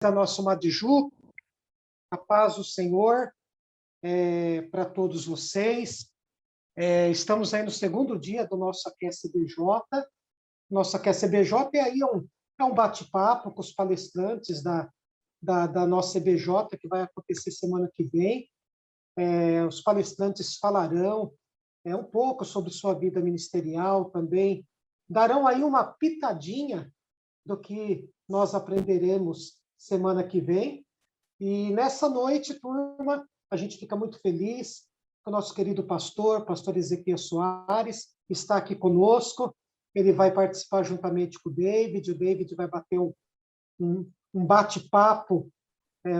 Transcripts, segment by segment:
da nossa Madju, a paz do Senhor para todos vocês. Estamos aí no segundo dia do nosso Aquece BJ. Nosso Aquece BJ é um bate-papo com os palestrantes da nossa EBJ, que vai acontecer semana que vem. Os palestrantes falarão um pouco sobre sua vida ministerial também, darão aí uma pitadinha do que nós aprenderemos semana que vem. E nessa noite, turma, a gente fica muito feliz que o nosso querido pastor Ezequias Soares, está aqui conosco. Ele vai participar juntamente com o David. O David vai bater um bate-papo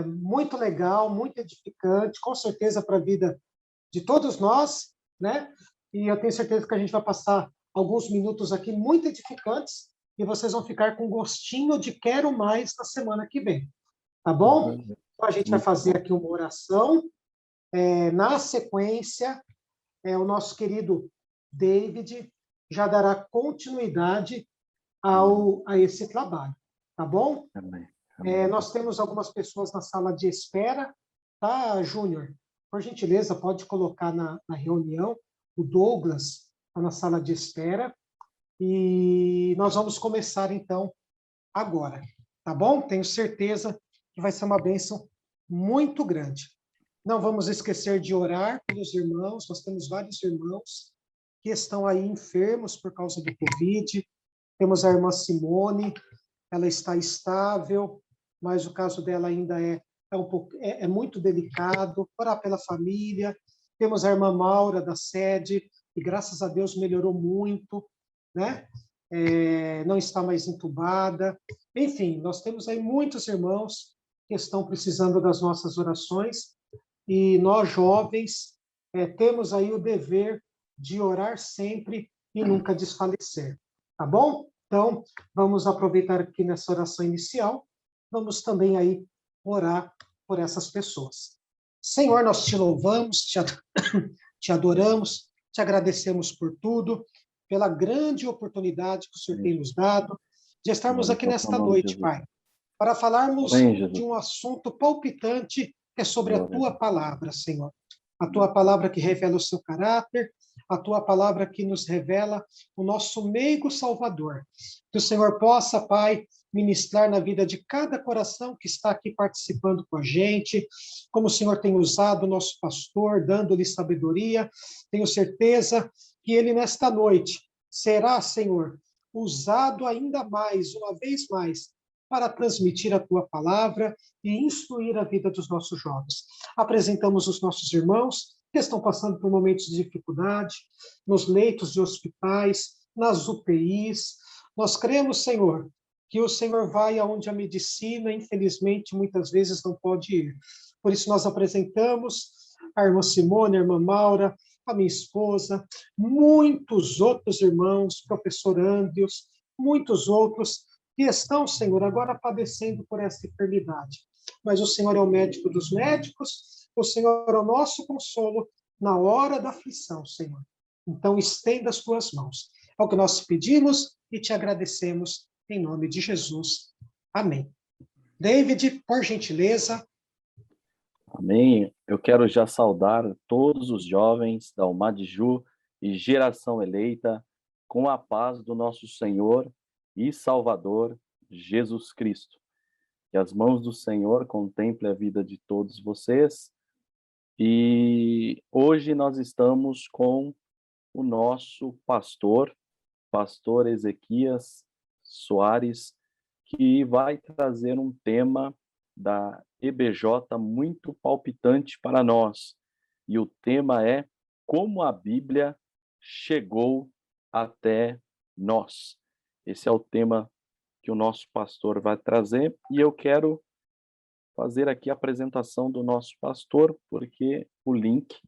muito legal, muito edificante, com certeza para a vida de todos nós, né? E eu tenho certeza que a gente vai passar alguns minutos aqui muito edificantes e vocês vão ficar com gostinho de quero mais na semana que vem, tá bom? Então, a gente vai fazer aqui uma oração. Na sequência, o nosso querido David já dará continuidade a esse trabalho, tá bom? Amém. Nós temos algumas pessoas na sala de espera, tá, Júnior? Por gentileza, pode colocar na reunião. O Douglas está na sala de espera. E nós vamos começar, então, agora, tá bom? Tenho certeza que vai ser uma bênção muito grande. Não vamos esquecer de orar pelos irmãos. Nós temos vários irmãos que estão aí enfermos por causa do Covid. Temos a irmã Simone, ela está estável, mas o caso dela ainda é muito delicado. Orar pela família. Temos a irmã Maura, da sede, que graças a Deus melhorou muito, né? Não está mais entubada. Enfim, nós temos aí muitos irmãos que estão precisando das nossas orações e nós, jovens, temos aí o dever de orar sempre e nunca desfalecer, tá bom? Então, vamos aproveitar aqui nessa oração inicial, vamos também aí orar por essas pessoas. Senhor, nós te louvamos, te adoramos, te agradecemos por tudo, pela grande oportunidade que o Senhor tem nos dado de estarmos aqui nesta noite, Pai, para falarmos de um assunto palpitante, que é sobre a Tua palavra, Senhor. A Tua palavra que revela o seu caráter, a Tua palavra que nos revela o nosso meigo Salvador. Que o Senhor possa, Pai, ministrar na vida de cada coração que está aqui participando com a gente, como o Senhor tem usado o nosso pastor, dando-lhe sabedoria. Tenho certeza que ele, nesta noite, será, Senhor, usado ainda mais, uma vez mais, para transmitir a Tua palavra e instruir a vida dos nossos jovens. Apresentamos os nossos irmãos que estão passando por momentos de dificuldade, nos leitos de hospitais, nas UTIs. Nós cremos, Senhor, que o Senhor vai aonde a medicina, infelizmente, muitas vezes não pode ir. Por isso, nós apresentamos a irmã Simone, a irmã Maura, a minha esposa, muitos outros irmãos, professor Andrews, muitos outros que estão, Senhor, agora padecendo por essa enfermidade. Mas o Senhor é o médico dos médicos, o Senhor é o nosso consolo na hora da aflição, Senhor. Então, estenda as Tuas mãos. É o que nós pedimos e te agradecemos em nome de Jesus. Amém. David, por gentileza. Amém. Eu quero já saudar todos os jovens da Madju e Geração Eleita com a paz do nosso Senhor e Salvador Jesus Cristo. Que as mãos do Senhor contemplem a vida de todos vocês. E hoje nós estamos com o nosso pastor Ezequias Soares, que vai trazer um tema da EBJ muito palpitante para nós. E o tema é como a Bíblia chegou até nós. Esse é o tema que o nosso pastor vai trazer, e eu quero fazer aqui a apresentação do nosso pastor, porque o link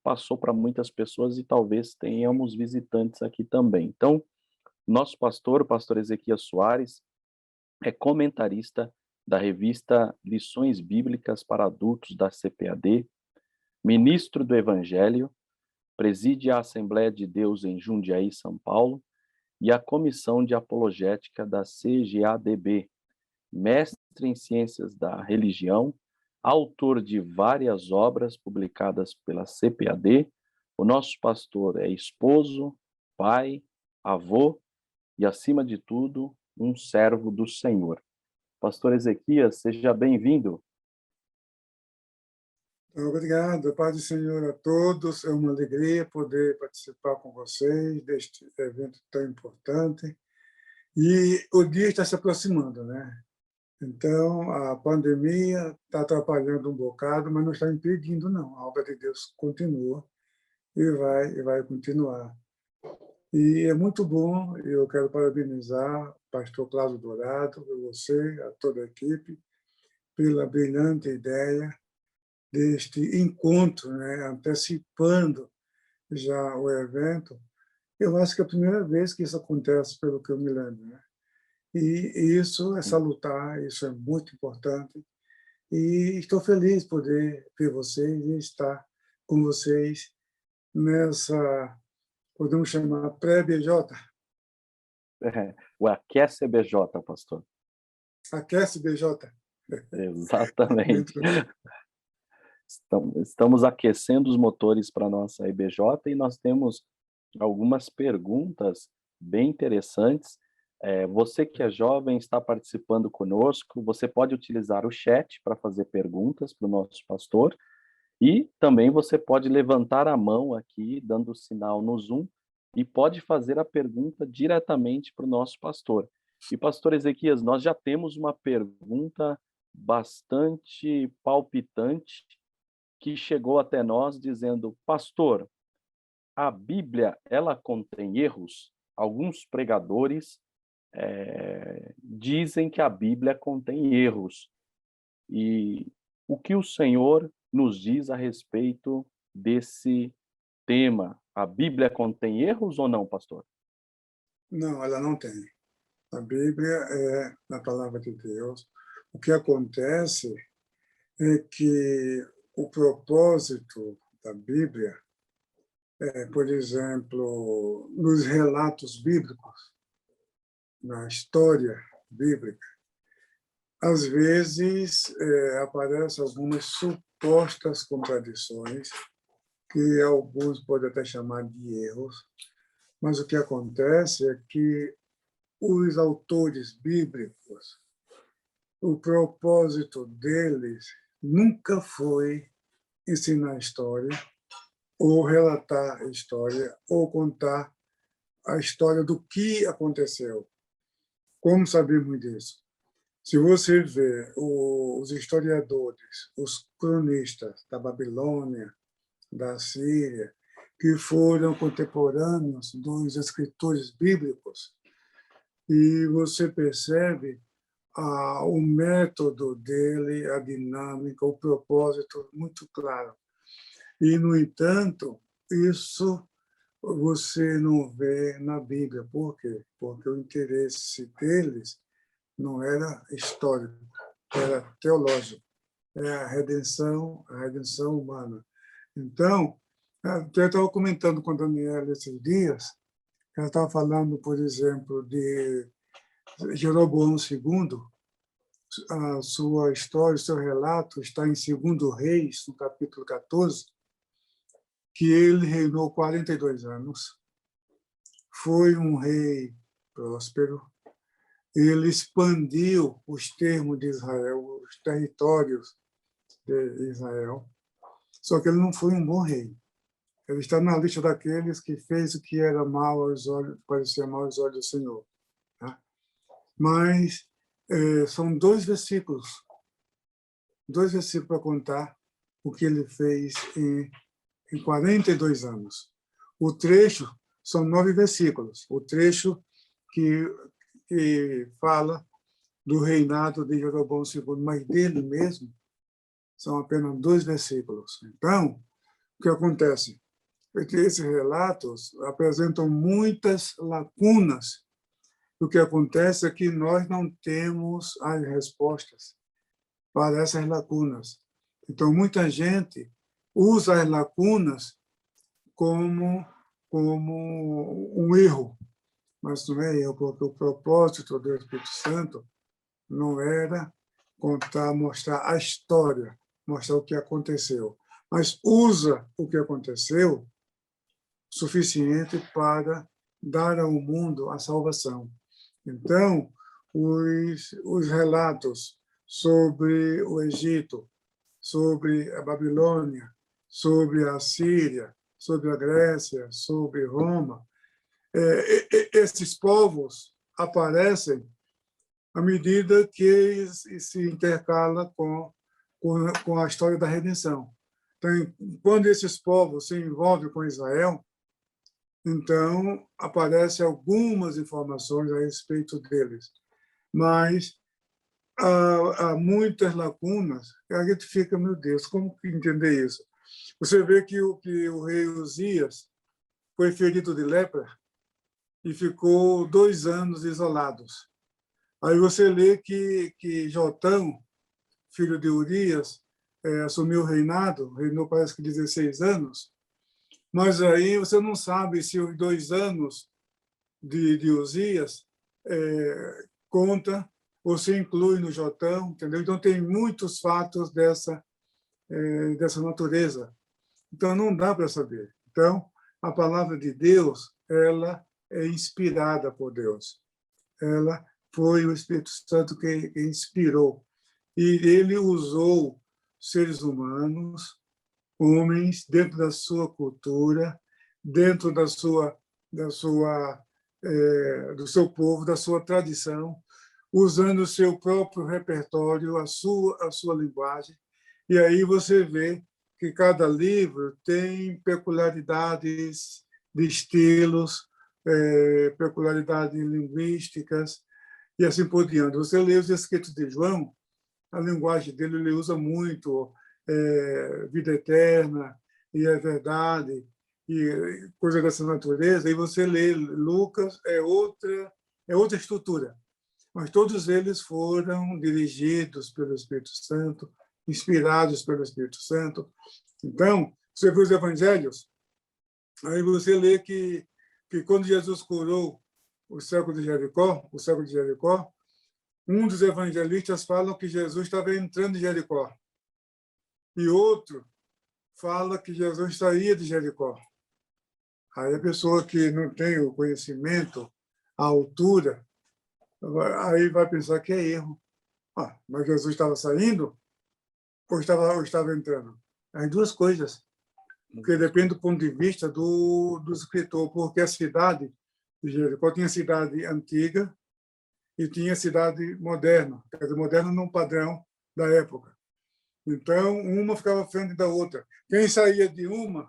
passou para muitas pessoas e talvez tenhamos visitantes aqui também. Então, nosso pastor, o pastor Ezequias Soares, é comentarista da revista Lições Bíblicas para Adultos da CPAD, ministro do Evangelho, preside a Assembleia de Deus em Jundiaí, São Paulo, e a Comissão de Apologética da CGADB, mestre em ciências da religião, autor de várias obras publicadas pela CPAD. O nosso pastor é esposo, pai, avô e, acima de tudo, um servo do Senhor. Pastor Ezequias, seja bem-vindo. Obrigado, Pai do Senhor a todos. É uma alegria poder participar com vocês deste evento tão importante. E o dia está se aproximando, né? Então, a pandemia está atrapalhando um bocado, mas não está impedindo, não. A obra de Deus continua e vai continuar. E é muito bom, e eu quero parabenizar o pastor Cláudio Dourado, você, a toda a equipe, pela brilhante ideia deste encontro, né, antecipando já o evento. Eu acho que é a primeira vez que isso acontece, pelo que eu me lembro, né? E isso é salutar, isso é muito importante. E estou feliz de poder ver vocês e estar com vocês nessa, podemos chamar, pré-BJ. O Aquece BJ, pastor. Aquece BJ. Exatamente. Estamos aquecendo os motores para a nossa EBJ e nós temos algumas perguntas bem interessantes. Você que é jovem, está participando conosco, você pode utilizar o chat para fazer perguntas para o nosso pastor e também você pode levantar a mão aqui, dando sinal no Zoom, e pode fazer a pergunta diretamente para o nosso pastor. E, pastor Ezequias, nós já temos uma pergunta bastante palpitante que chegou até nós dizendo: pastor, a Bíblia, ela contém erros? Alguns pregadores dizem que a Bíblia contém erros. E o que o Senhor nos diz a respeito desse tema? A Bíblia contém erros ou não, pastor? Não, ela não tem. A Bíblia é a palavra de Deus. O que acontece é que o propósito da Bíblia, por exemplo, nos relatos bíblicos, na história bíblica, às vezes aparecem algumas supostas contradições, que alguns podem até chamar de erros, mas o que acontece é que os autores bíblicos, o propósito deles nunca foi ensinar a história, ou relatar a história, ou contar a história do que aconteceu. Como sabemos disso? Se você vê os historiadores, os cronistas da Babilônia, da Síria, que foram contemporâneos dos escritores bíblicos, e você percebe o método dele, a dinâmica, o propósito muito claro. E, no entanto, isso você não vê na Bíblia. Por quê? Porque o interesse deles não era histórico, era teológico. É a redenção humana. Então, eu estava comentando com a Daniela esses dias, ela estava falando, por exemplo, de Jeroboão II, a sua história, o seu relato está em 2 Reis, no capítulo 14, que ele reinou 42 anos, foi um rei próspero, ele expandiu os termos de Israel, os territórios de Israel, só que ele não foi um bom rei. Ele está na lista daqueles que fez o que era mal aos olhos, parecia mal aos olhos do Senhor. Tá? Mas são 2 versículos para contar o que ele fez em 42 anos. O trecho são 9 versículos. O trecho que fala do reinado de Jeroboão II, mas dele mesmo são apenas 2 versículos. Então, o que acontece? Porque esses relatos apresentam muitas lacunas. O que acontece é que nós não temos as respostas para essas lacunas. Então, muita gente usa as lacunas como um erro, mas não é erro, porque o propósito do Espírito Santo não era contar, mostrar a história, mostrar o que aconteceu, mas usa o que aconteceu suficiente para dar ao mundo a salvação. Então, os relatos sobre o Egito, sobre a Babilônia, sobre a Síria, sobre a Grécia, sobre Roma, esses povos aparecem à medida que se intercala com a história da redenção. Então, quando esses povos se envolvem com Israel, então aparecem algumas informações a respeito deles. Mas há muitas lacunas, e a gente fica, meu Deus, como entender isso? Você vê que o rei Uzias foi ferido de lepra e ficou 2 anos isolados. Aí você lê que Jotão, filho de Urias, assumiu o reinado, reinou parece que 16 anos, mas aí você não sabe se os 2 anos de Uzias conta ou se inclui no Jotão, entendeu? Então tem muitos fatos dessa natureza. Então não dá para saber. Então a palavra de Deus, ela é inspirada por Deus. Ela foi o Espírito Santo que inspirou. E ele usou seres humanos, homens, dentro da sua cultura, dentro do seu povo, da sua tradição, usando o seu próprio repertório, a sua linguagem. E aí você vê que cada livro tem peculiaridades de estilos, peculiaridades linguísticas, e assim por diante. Você lê os escritos de João, a linguagem dele ele usa muito vida eterna e a verdade e coisa dessa natureza. E você lê Lucas, é outra estrutura. Mas todos eles foram dirigidos pelo Espírito Santo, inspirados pelo Espírito Santo. Então, você vê os evangelhos, aí você lê que quando Jesus curou o cego de Jericó, um dos evangelistas fala que Jesus estava entrando em Jericó. E outro fala que Jesus saía de Jericó. Aí a pessoa que não tem o conhecimento, a altura, aí vai pensar que é erro. Mas Jesus estava saindo ou estava entrando? As duas coisas. Porque depende do ponto de vista do escritor, porque a cidade de Jericó tinha cidade antiga e tinha cidade moderna, quer dizer, moderna num padrão da época. Então, uma ficava à frente da outra. Quem saía de uma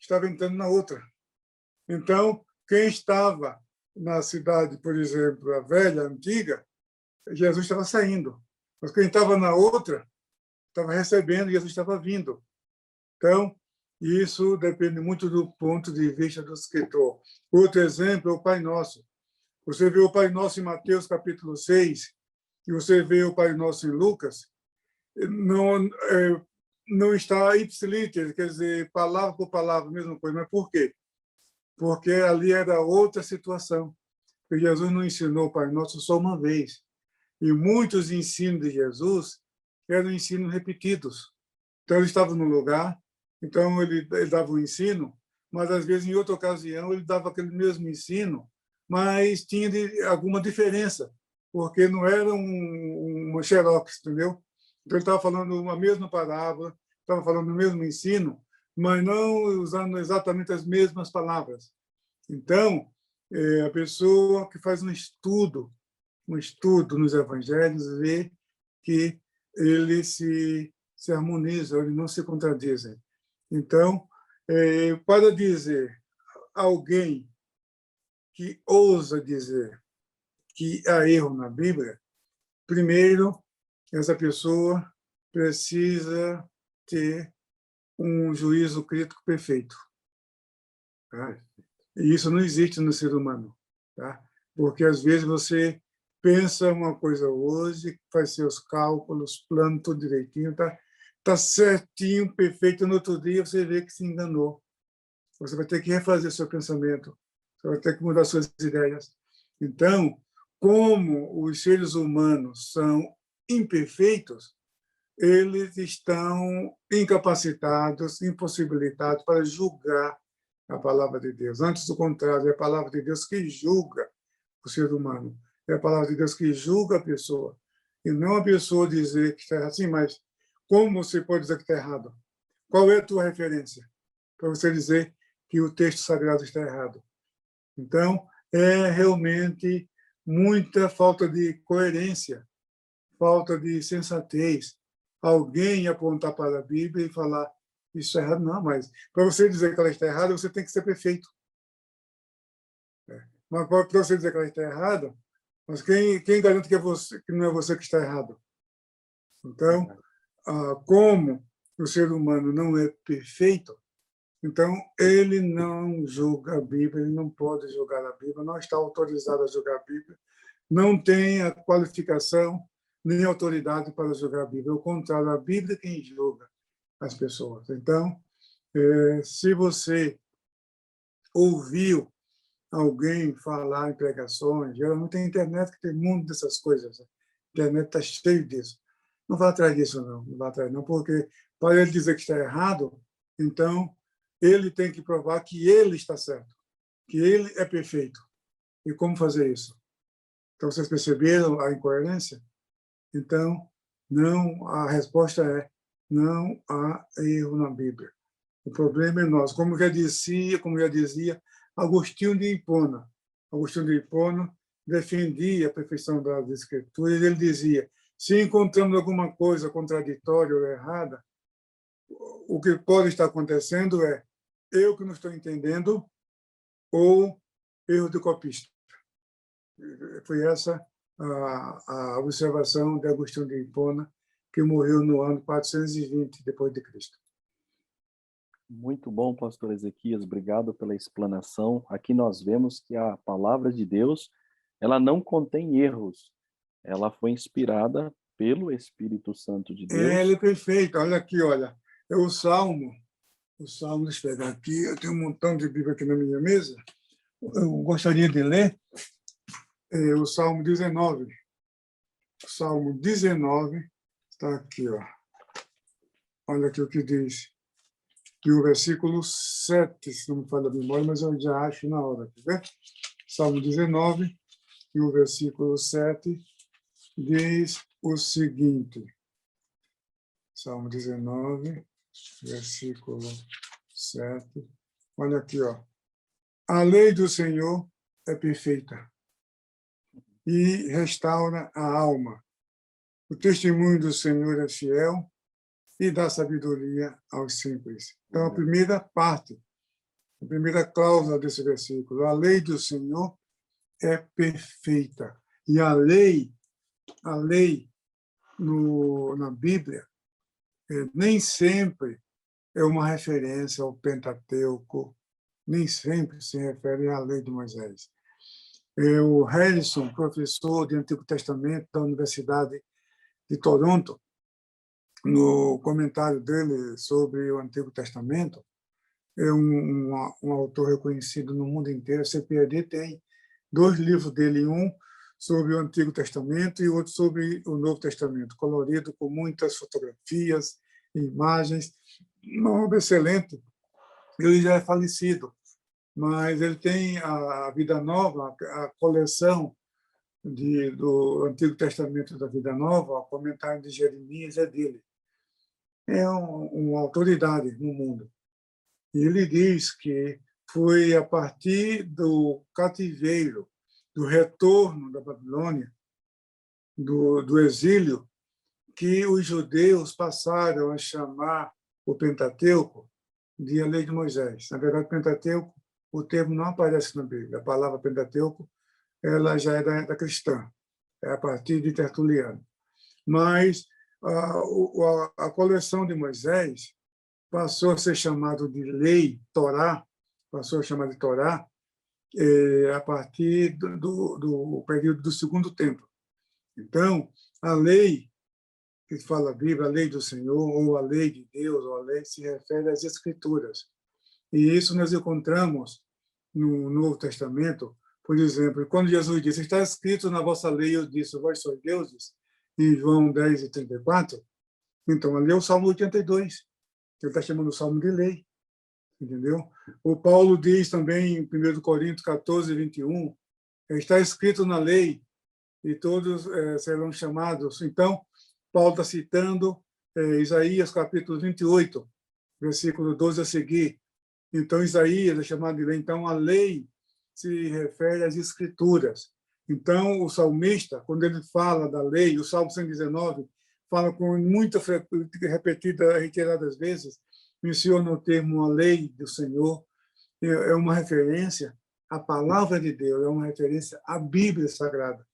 estava entrando na outra. Então, quem estava na cidade, por exemplo, a velha, a antiga, Jesus estava saindo. Mas quem estava na outra estava recebendo e Jesus estava vindo. Então, isso depende muito do ponto de vista do escritor. Outro exemplo é o Pai Nosso. Você vê o Pai Nosso em Mateus, capítulo 6, e você vê o Pai Nosso em Lucas, não está ipsiliter, quer dizer, palavra por palavra, mesma coisa. Mas por quê? Porque ali era outra situação. Porque Jesus não ensinou o Pai Nosso só uma vez. E muitos ensinos de Jesus eram ensinos repetidos. Então, ele estava num lugar, então ele dava o ensino, mas, às vezes, em outra ocasião, ele dava aquele mesmo ensino, mas tinha alguma diferença, porque não era uma xerox, entendeu? Então, ele estava falando a mesma palavra, estava falando o mesmo ensino, mas não usando exatamente as mesmas palavras. Então, a pessoa que faz um estudo nos evangelhos, vê que eles se harmonizam, eles não se contradizem. Então, para dizer alguém que ousa dizer que há erro na Bíblia, primeiro, essa pessoa precisa ter um juízo crítico perfeito. Tá? E isso não existe no ser humano. Tá? Porque, às vezes, você pensa uma coisa hoje, faz seus cálculos, plano tudo direitinho, tá certinho, perfeito, no outro dia você vê que se enganou. Você vai ter que refazer seu pensamento, você vai ter que mudar suas ideias. Então, como os seres humanos são imperfeitos, eles estão incapacitados, impossibilitados para julgar a palavra de Deus. Antes do contrário, é a palavra de Deus que julga o ser humano. É a palavra de Deus que julga a pessoa. E não a pessoa dizer que está errado. Sim, mas como você pode dizer que está errado? Qual é a tua referência para você dizer que o texto sagrado está errado? Então, é realmente muita falta de coerência, falta de sensatez. Alguém apontar para a Bíblia e falar isso é errado. Não, mas para você dizer que ela está errada, você tem que ser perfeito. Mas para você dizer que ela está errada, mas quem garante que, que não é você que está errado? Então, como o ser humano não é perfeito, então ele não julga a Bíblia, ele não pode julgar a Bíblia, não está autorizado a julgar a Bíblia, não tem a qualificação nem autoridade para julgar a Bíblia. Ao contrário, a Bíblia é quem julga as pessoas. Então, se você ouviu alguém falar em pregações, geralmente tem internet que tem muito dessas coisas. A internet está cheio disso. Não vá atrás disso, não. Não vá atrás, não, porque para ele dizer que está errado, então ele tem que provar que ele está certo, que ele é perfeito. E como fazer isso? Então, vocês perceberam a incoerência? Então, não, a resposta é não há erro na Bíblia. O problema é nós. Como já dizia Agostinho de Hipona. Agostinho de Hipona defendia a perfeição das Escrituras. Ele dizia, se encontramos alguma coisa contraditória ou errada, o que pode estar acontecendo é eu que não estou entendendo ou erro de copista. Foi essa a observação de Agostinho de Hipona, que morreu no ano 420 depois de Cristo. Muito bom, pastor Ezequias, obrigado pela explanação. Aqui nós vemos que a palavra de Deus, ela não contém erros. Ela foi inspirada pelo Espírito Santo de Deus. Ele é perfeito. Olha aqui, olha. É o Salmo, deixa eu pegar aqui, eu tenho um montão de Bíblia aqui na minha mesa. Eu gostaria de ler o Salmo 19. O Salmo 19 está aqui, ó. Olha aqui o que diz. E o versículo 7, se não me falha a memória, mas eu já acho na hora. Quer ver? Salmo 19, e o versículo 7 diz o seguinte. Salmo 19, versículo 7. Olha aqui, ó. A lei do Senhor é perfeita e restaura a alma. O testemunho do Senhor é fiel e dá sabedoria aos simples. Então, a primeira parte, a primeira cláusula desse versículo, a lei do Senhor é perfeita. E a lei na Bíblia, nem sempre é uma referência ao Pentateuco, nem sempre se refere à lei de Moisés. O Harrison, professor de Antigo Testamento da Universidade de Toronto, no comentário dele sobre o Antigo Testamento, é um autor reconhecido no mundo inteiro. A CPAD tem 2 livros dele, um sobre o Antigo Testamento e outro sobre o Novo Testamento, colorido com muitas fotografias, imagens, uma obra excelente. Ele já é falecido, mas ele tem a Vida Nova, a coleção do Antigo Testamento da Vida Nova, o comentário de Jeremias é dele. É uma autoridade no mundo. E ele diz que foi a partir do cativeiro, do retorno da Babilônia, do exílio, que os judeus passaram a chamar o Pentateuco de a Lei de Moisés. Na verdade, Pentateuco, o termo não aparece na Bíblia. A palavra Pentateuco ela já é da cristã, é a partir de Tertuliano. Mas a coleção de Moisés passou a ser chamado de lei, Torá, passou a chamar de Torá a partir do período do Segundo Templo. Então, a lei que fala a Bíblia, a lei do Senhor, ou a lei de Deus, ou a lei se refere às Escrituras. E isso nós encontramos no Novo Testamento, Por exemplo, quando Jesus disse, está escrito na vossa lei, eu disse, vós sois deuses, em João 10:34, então ali é o Salmo 82, que ele está chamando o Salmo de lei, entendeu? O Paulo diz também em 1 Coríntios 14:21, está escrito na lei e todos serão chamados. Então, Paulo está citando Isaías capítulo 28, versículo 12 a seguir. Então, Isaías é chamado de lei. Então, a lei se refere às escrituras. Então, o salmista, quando ele fala da lei, o Salmo 119, fala com muita repetida, reiteradas vezes, menciona o termo a lei do Senhor, é uma referência à palavra de Deus, é uma referência à Bíblia Sagrada,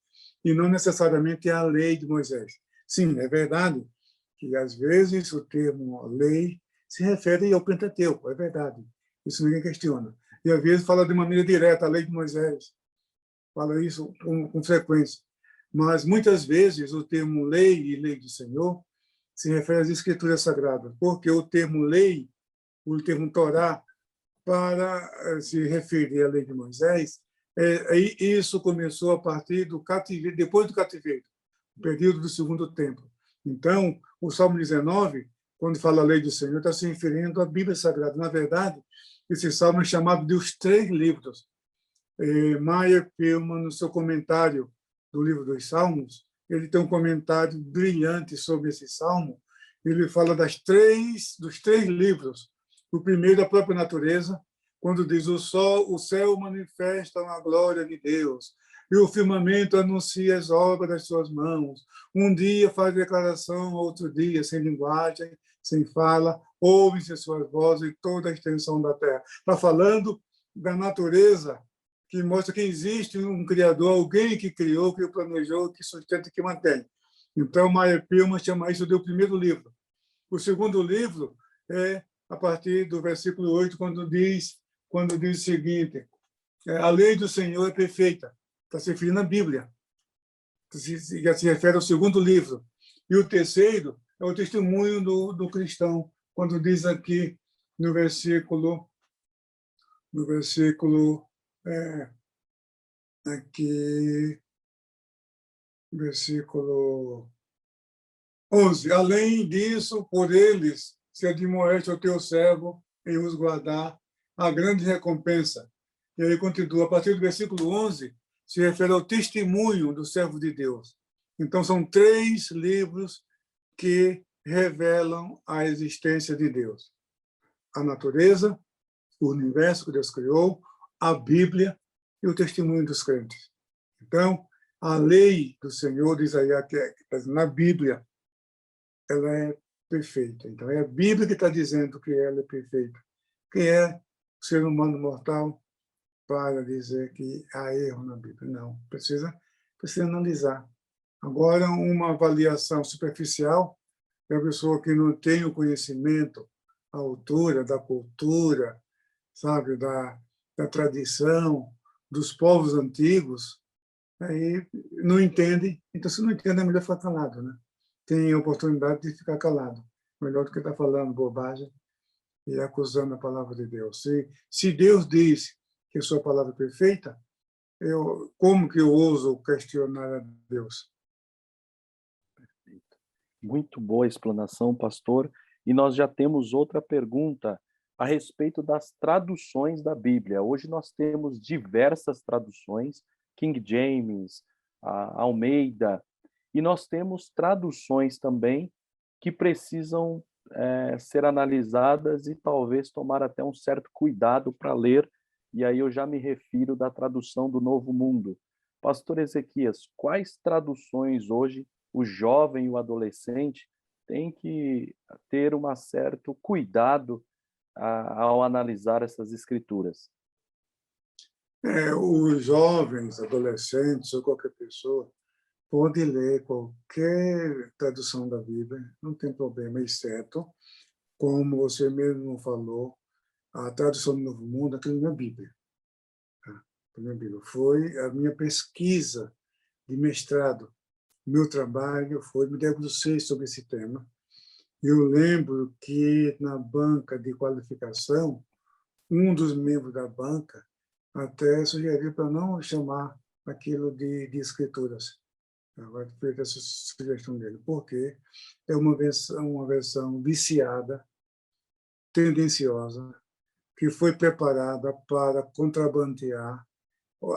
e não necessariamente à lei de Moisés. Sim, é verdade que, às vezes, o termo lei se refere ao Pentateuco, é verdade. Isso ninguém questiona. E, às vezes, fala de maneira direta, a lei de Moisés. Fala isso com frequência. Mas, muitas vezes, o termo lei e lei do Senhor se refere às Escrituras Sagradas, porque o termo lei, o termo Torá, para se referir à lei de Moisés, isso começou a partir do cativeiro, depois do cativeiro, o período do segundo templo. Então, o Salmo 19, quando fala a lei do Senhor, está se referindo à Bíblia Sagrada. Na verdade, esse salmo é chamado de os 3 livros. Meyer Pearlman, no seu comentário do livro dos Salmos, ele tem um comentário brilhante sobre esse salmo. Ele fala dos 3 livros. O primeiro, a própria natureza, quando diz o céu manifesta a glória de Deus, e o firmamento anuncia as obras das suas mãos. Um dia faz declaração, outro dia sem linguagem, sem fala, ouve-se suas vozes em toda a extensão da terra. Está falando da natureza, que mostra que existe um Criador, alguém que criou, que planejou, que sustenta e que mantém. Então, Meyer Pearlman chama isso de o primeiro livro. O segundo livro é a partir do versículo 8, quando diz o seguinte, a lei do Senhor é perfeita. Está se referindo à Bíblia. Se refere ao segundo livro. E o terceiro é o testemunho do cristão, quando diz aqui no versículo aqui, versículo 11. Além disso, por eles se admoeste o teu servo em os guardar a grande recompensa. E aí continua, a partir do versículo 11, se refere ao testemunho do servo de Deus. Então, são 3 livros que revelam a existência de Deus. A natureza, o universo que Deus criou, a Bíblia e o testemunho dos crentes. Então, a lei do Senhor, diz aí, na Bíblia, ela é perfeita. Então, é a Bíblia que está dizendo que ela é perfeita. Quem é o ser humano mortal para dizer que há erro na Bíblia? Não, precisa analisar. Agora, uma avaliação superficial é a pessoa que não tem o conhecimento, a altura da cultura, sabe, da tradição, dos povos antigos, aí não entende. Então, se não entende, é melhor ficar calado, né? Tem a oportunidade de ficar calado. Melhor do que estar falando bobagem e acusando a palavra de Deus. Se Deus diz que a sua palavra é perfeita, como que eu ouso questionar a Deus? Muito boa explanação, pastor. E nós já temos outra pergunta a respeito das traduções da Bíblia. Hoje nós temos diversas traduções, King James, Almeida, e nós temos traduções também que precisam ser analisadas e talvez tomar até um certo cuidado para ler, e aí eu já me refiro da tradução do Novo Mundo. Pastor Ezequias, quais traduções hoje o jovem e o adolescente têm que ter um certo cuidado ao analisar essas escrituras? Os jovens, adolescentes ou qualquer pessoa pode ler qualquer tradução da Bíblia, não tem problema, exceto, como você mesmo falou, a tradução do Novo Mundo, aquilo não é Bíblia. Foi a minha pesquisa de mestrado. Meu trabalho foi, me debrucei sobre esse tema. Eu lembro que na banca de qualificação, um dos membros da banca até sugeriu para não chamar aquilo de escrituras. Agora, feita essa sugestão dele, porque é uma versão viciada, tendenciosa, que foi preparada para contrabandear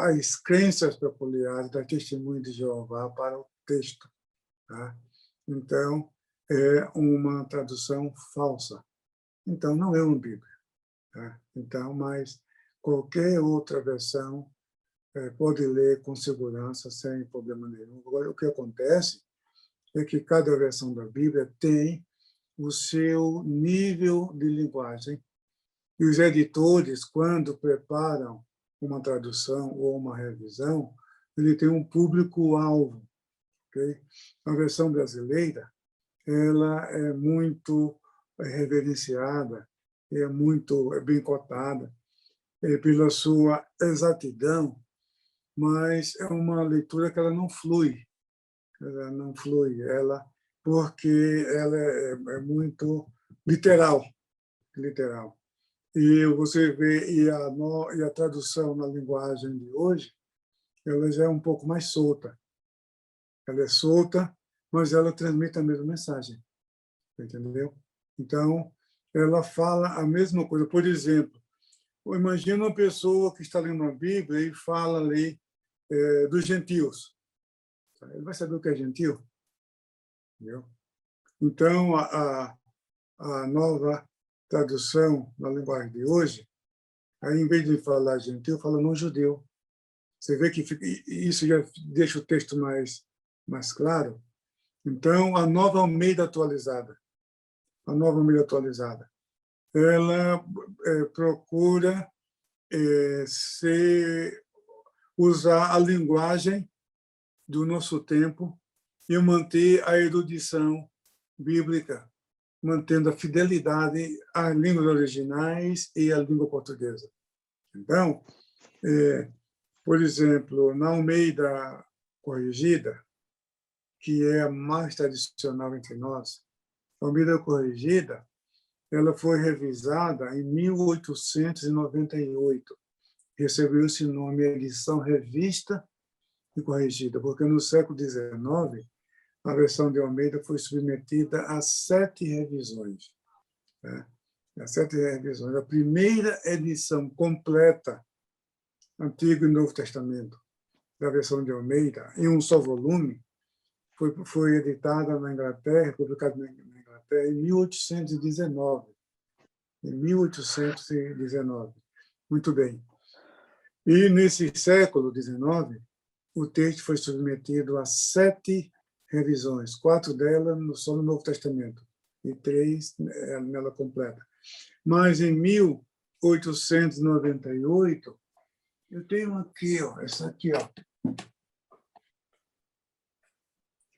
as crenças peculiares da Testemunha de Jeová para o texto. Tá? Então, é uma tradução falsa. Então, não é uma Bíblia. Tá? Então, mas qualquer outra versão pode ler com segurança, sem problema nenhum. Agora, o que acontece é que cada versão da Bíblia tem o seu nível de linguagem. E os editores, quando preparam uma tradução ou uma revisão, ele tem um público-alvo. Okay? A versão brasileira, ela é muito reverenciada, é bem cotada pela sua exatidão, mas é uma leitura que ela não flui. Ela não flui, porque ela é muito literal. E você vê, e a tradução na linguagem de hoje, ela já é um pouco mais solta. Ela é solta, mas ela transmite a mesma mensagem. Entendeu? Então, ela fala a mesma coisa. Por exemplo, imagina uma pessoa que está lendo a Bíblia e fala ali dos gentios. Ele vai saber o que é gentio? Entendeu? Então, a nova tradução na linguagem de hoje, aí, em vez de falar gentio, fala não judeu. Você vê que isso já deixa o texto mais claro. Então, a nova Almeida atualizada, ela procura usar a linguagem do nosso tempo e manter a erudição bíblica, mantendo a fidelidade às línguas originais e à língua portuguesa. Então, por exemplo, na Almeida Corrigida, que é a mais tradicional entre nós, a Almeida Corrigida, ela foi revisada em 1898. Recebeu esse nome, edição revista e corrigida, porque no século XIX, a versão de Almeida foi submetida a 7 revisões. Né? A 7 revisões. A primeira edição completa, Antigo e Novo Testamento, da versão de Almeida, em um só volume, foi editada na Inglaterra, publicada na Inglaterra, em 1819. Em 1819. Muito bem. E, nesse século XIX, o texto foi submetido a 7 revisões, 4 delas só no Novo Testamento e 3 nela completa. Mas, em 1898, eu tenho aqui, essa aqui,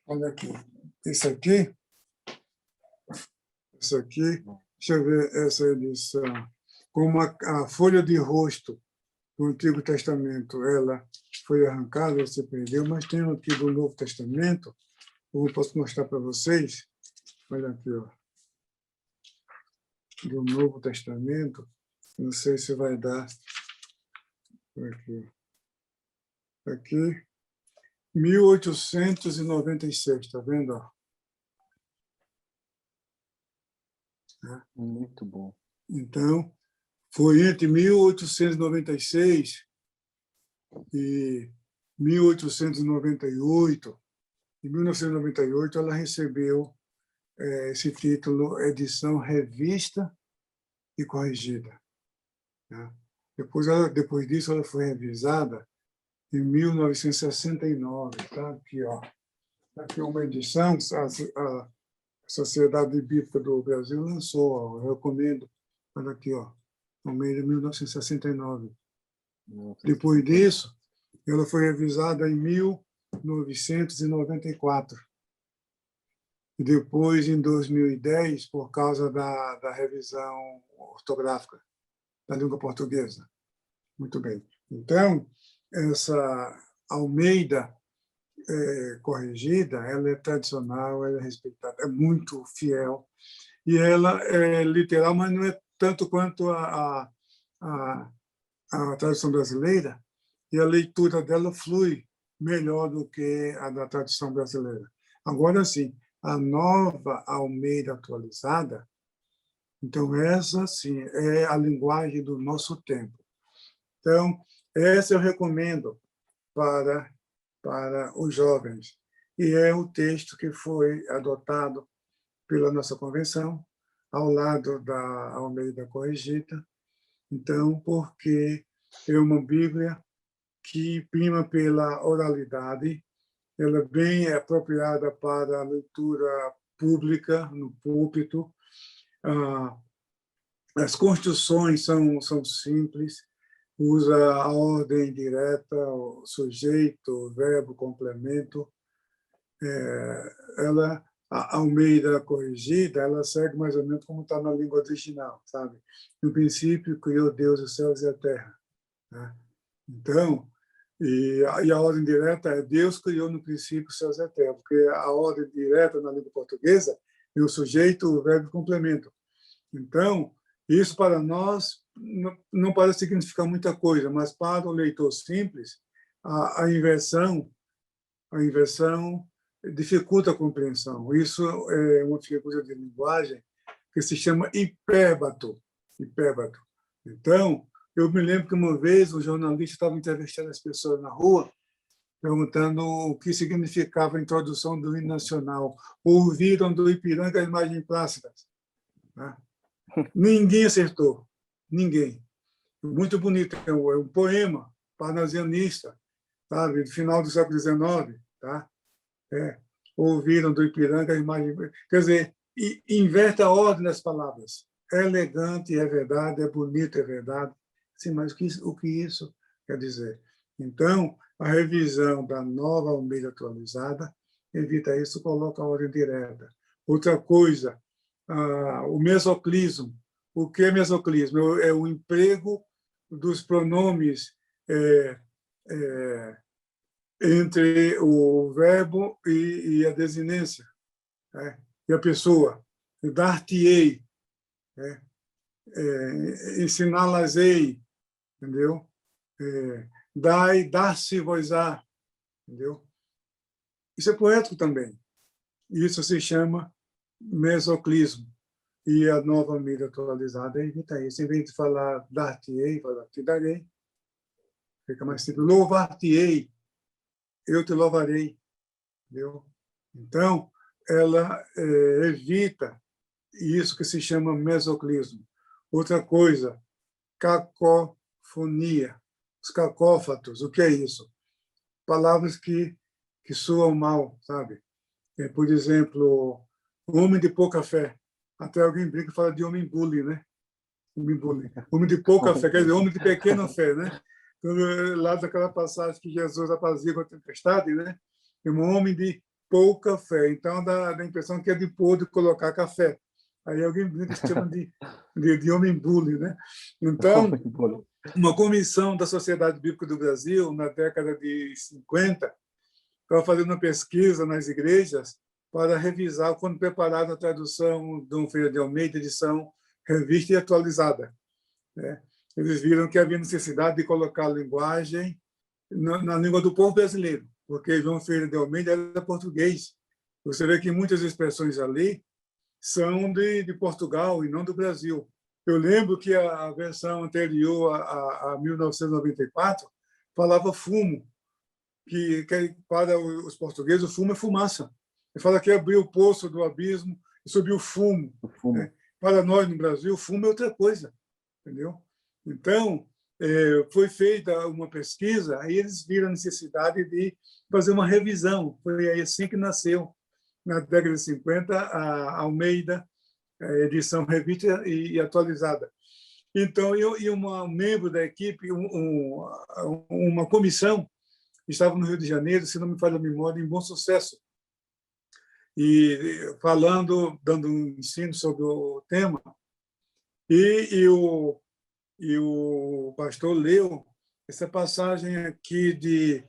olha aqui, essa aqui, deixa eu ver essa edição, como a folha de rosto do Antigo Testamento, ela foi arrancada, se perdeu, mas tem aqui do Novo Testamento, eu posso mostrar para vocês, olha aqui, do Novo Testamento, não sei se vai dar, aqui, 1896, está vendo? Muito bom. Então, foi entre 1896 e 1898. Em 1998, ela recebeu esse título, edição revista e corrigida. Né? Depois disso, ela foi revisada em 1969. Tá? Aqui, aqui uma edição, a Sociedade Bíblica do Brasil lançou, eu recomendo. Olha aqui, no meio de 1969. Depois disso, ela foi revisada em 1994. E depois, em 2010, por causa da revisão ortográfica da língua portuguesa. Muito bem. Então, essa Almeida corrigida, ela é tradicional, ela é respeitada, é muito fiel. E ela é literal, mas não é tanto quanto a a tradução brasileira, e a leitura dela flui melhor do que a da tradução brasileira. Agora sim, a Nova Almeida atualizada, então essa sim é a linguagem do nosso tempo. Então, essa eu recomendo para os jovens. E é o texto que foi adotado pela nossa convenção, ao lado da Almeida Corrigida. Então, porque é uma Bíblia que prima pela oralidade, ela é bem apropriada para a leitura pública, no púlpito. As construções são simples, usa a ordem direta, o sujeito, o verbo, o complemento. A Almeida Corrigida, ela segue mais ou menos como está na língua original, sabe? No princípio, criou Deus os céus e a terra. Né? Então, e a ordem direta é Deus criou no princípio os céus e a terra, porque a ordem direta na língua portuguesa é o sujeito, o verbo e o complemento. Então, isso para nós não parece significar muita coisa, mas para o leitor simples, a inversão dificulta a compreensão. Isso é uma figura de linguagem que se chama hipérbato. Então, eu me lembro que uma vez um jornalista estava entrevistando as pessoas na rua, perguntando o que significava a introdução do hino nacional. Ouviram do Ipiranga a imagem plástica. Né? Ninguém acertou. Ninguém. Muito bonito. É um poema parnasianista, sabe? Do final do século XIX. Tá? Ouviram do Ipiranga a imagem... Quer dizer, inverte a ordem das palavras. É elegante, é verdade, é bonito, é verdade. Sim, mas o que isso quer dizer? Então, a revisão da Nova Almeida atualizada evita isso, coloca a ordem direta. Outra coisa, o mesoclismo. O que é mesoclismo? É o emprego dos pronomes entre o verbo e a desinência, né? E a pessoa. Dar-te-ei, né? Ensiná-las-ei, entendeu? Dar-se-vos-á, entendeu? Isso é poético também. Isso se chama mesoclismo. E a Nova Almeida atualizada evita isso. Em vez de falar dar-te-ei, fala te darei. Fica mais simples. Louvar-te-ei, eu te louvarei. Entendeu? Então, ela evita isso que se chama mesoclismo. Outra coisa, cacofonia. Os cacófatos, o que é isso? Palavras que soam mal, sabe? Por exemplo, homem de pouca fé. Até alguém brinca e fala de homem bully, né? Homem de pouca fé, quer dizer, homem de pequena fé, né? Então, lá daquela passagem que Jesus apazigua a tempestade, né? É um homem de pouca fé. Então, dá a impressão que é de pôr de colocar café. Aí alguém brinca e chama de homem bully, né? Então, uma comissão da Sociedade Bíblica do Brasil, na década de 50, estava fazendo uma pesquisa nas igrejas para revisar, quando prepararam a tradução de Dom Ferreira de Almeida, edição revista e atualizada. Né? Eles viram que havia necessidade de colocar a linguagem na língua do povo brasileiro, porque João Ferreira de Almeida era português. Você vê que muitas expressões ali são de Portugal e não do Brasil. Eu lembro que a versão anterior a 1994 falava fumo, que para os portugueses o fumo é fumaça. Ele fala que abriu o poço do abismo e subiu o fumo. Né? Para nós, no Brasil, o fumo é outra coisa. Entendeu? Então, foi feita uma pesquisa, aí eles viram a necessidade de fazer uma revisão. Foi assim que nasceu, na década de 50, a Almeida, edição revista e atualizada. Então, eu e um membro da equipe, uma comissão, estava no Rio de Janeiro, se não me falha a memória, em Bom Sucesso, e falando, dando um ensino sobre o tema, e o pastor leu essa passagem aqui de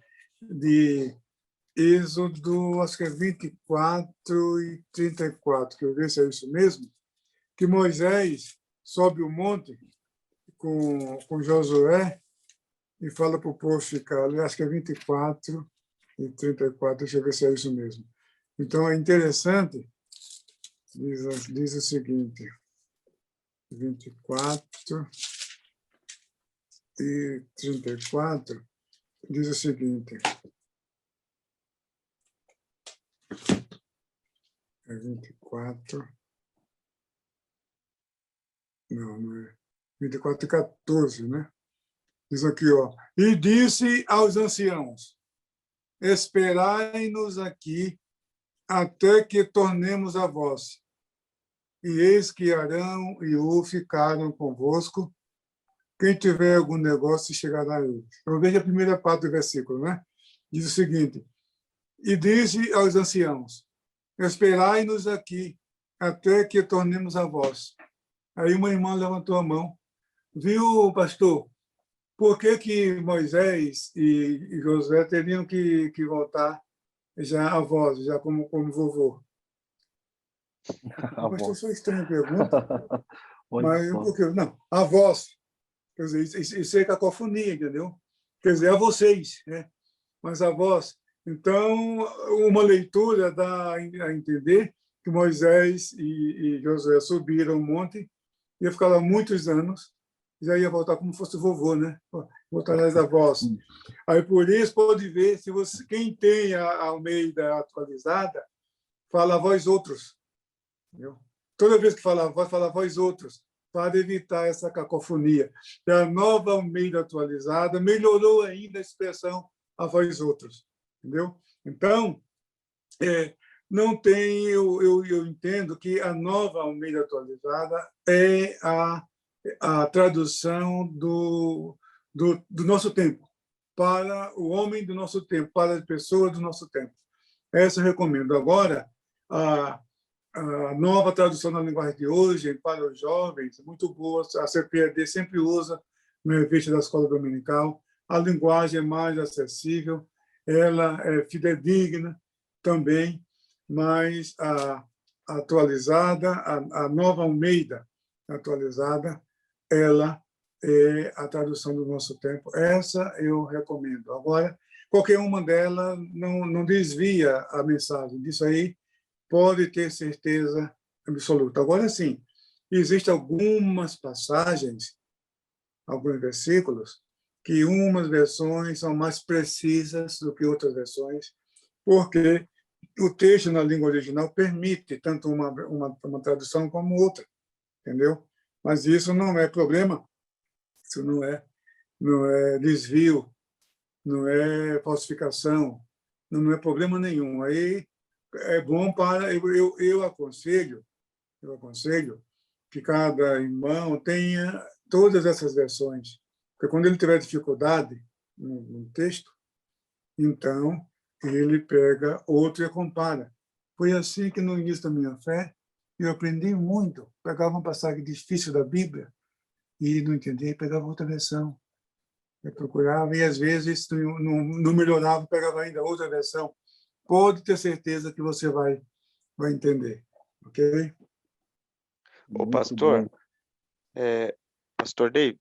Êxodo, acho que é 24 e 34, que eu ver se é isso mesmo, que Moisés sobe o monte com Josué e fala para o povo ficar ali, acho que é 24 e 34, deixa eu ver se é isso mesmo. Então, é interessante, diz o seguinte, 24 e 34, diz o seguinte, é 24, não é 24 e 14, né? Diz aqui, ó, e disse aos anciãos, esperai-nos aqui até que tornemos a vós. E eis que Arão e U ficaram convosco. Quem tiver algum negócio chegará a ele. Então, veja a primeira parte do versículo, né? Diz o seguinte, e disse aos anciãos, esperai-nos aqui até que tornemos a vós. Aí uma irmã levantou a mão. Viu, pastor? Por que Moisés e Josué teriam que voltar já avós, já como vovô? O pastor só estranha a pergunta, mas por quê? Não, avós. Quer dizer, isso é cacofonia, entendeu? Quer dizer, a vocês, né? Mas avós. Então, uma leitura dá a entender que Moisés e Josué subiram o monte, ia ficar lá muitos anos, já ia voltar como fosse vovô, né? Voltar nas avós. Aí, por isso, pode ver, se você, quem tem a Almeida atualizada, fala vós outros. Entendeu? Toda vez que fala vós outros, para evitar essa cacofonia. E a nova Almeida atualizada melhorou ainda a expressão a vós outros. Entendeu? Então, não tem, eu entendo que a nova Almeida atualizada é a tradução do nosso tempo, para o homem do nosso tempo, para as pessoas do nosso tempo. Essa eu recomendo. Agora, a nova tradução na linguagem de hoje, para os jovens, muito boa, a CPAD sempre usa no revista da Escola Dominical, a linguagem é mais acessível, ela é fidedigna também, mas a atualizada, a nova Almeida atualizada, ela é a tradução do nosso tempo. Essa eu recomendo. Agora, qualquer uma delas não desvia a mensagem. Disso aí pode ter certeza absoluta. Agora, sim, existem algumas passagens, alguns versículos, que umas versões são mais precisas do que outras versões, porque o texto na língua original permite tanto uma tradução como outra, entendeu? Mas isso não é problema, isso não é desvio, não é falsificação, não é problema nenhum. Aí é bom para eu aconselho que cada irmão tenha todas essas versões, porque quando ele tiver dificuldade no texto, então ele pega outro e compara. Foi assim que no início da minha fé eu aprendi muito. Pegava uma passagem difícil da Bíblia e não entendia, pegava outra versão. Eu procurava e às vezes não melhorava, pegava ainda outra versão. Pode ter certeza que você vai entender, ok? Ô, pastor, pastor David.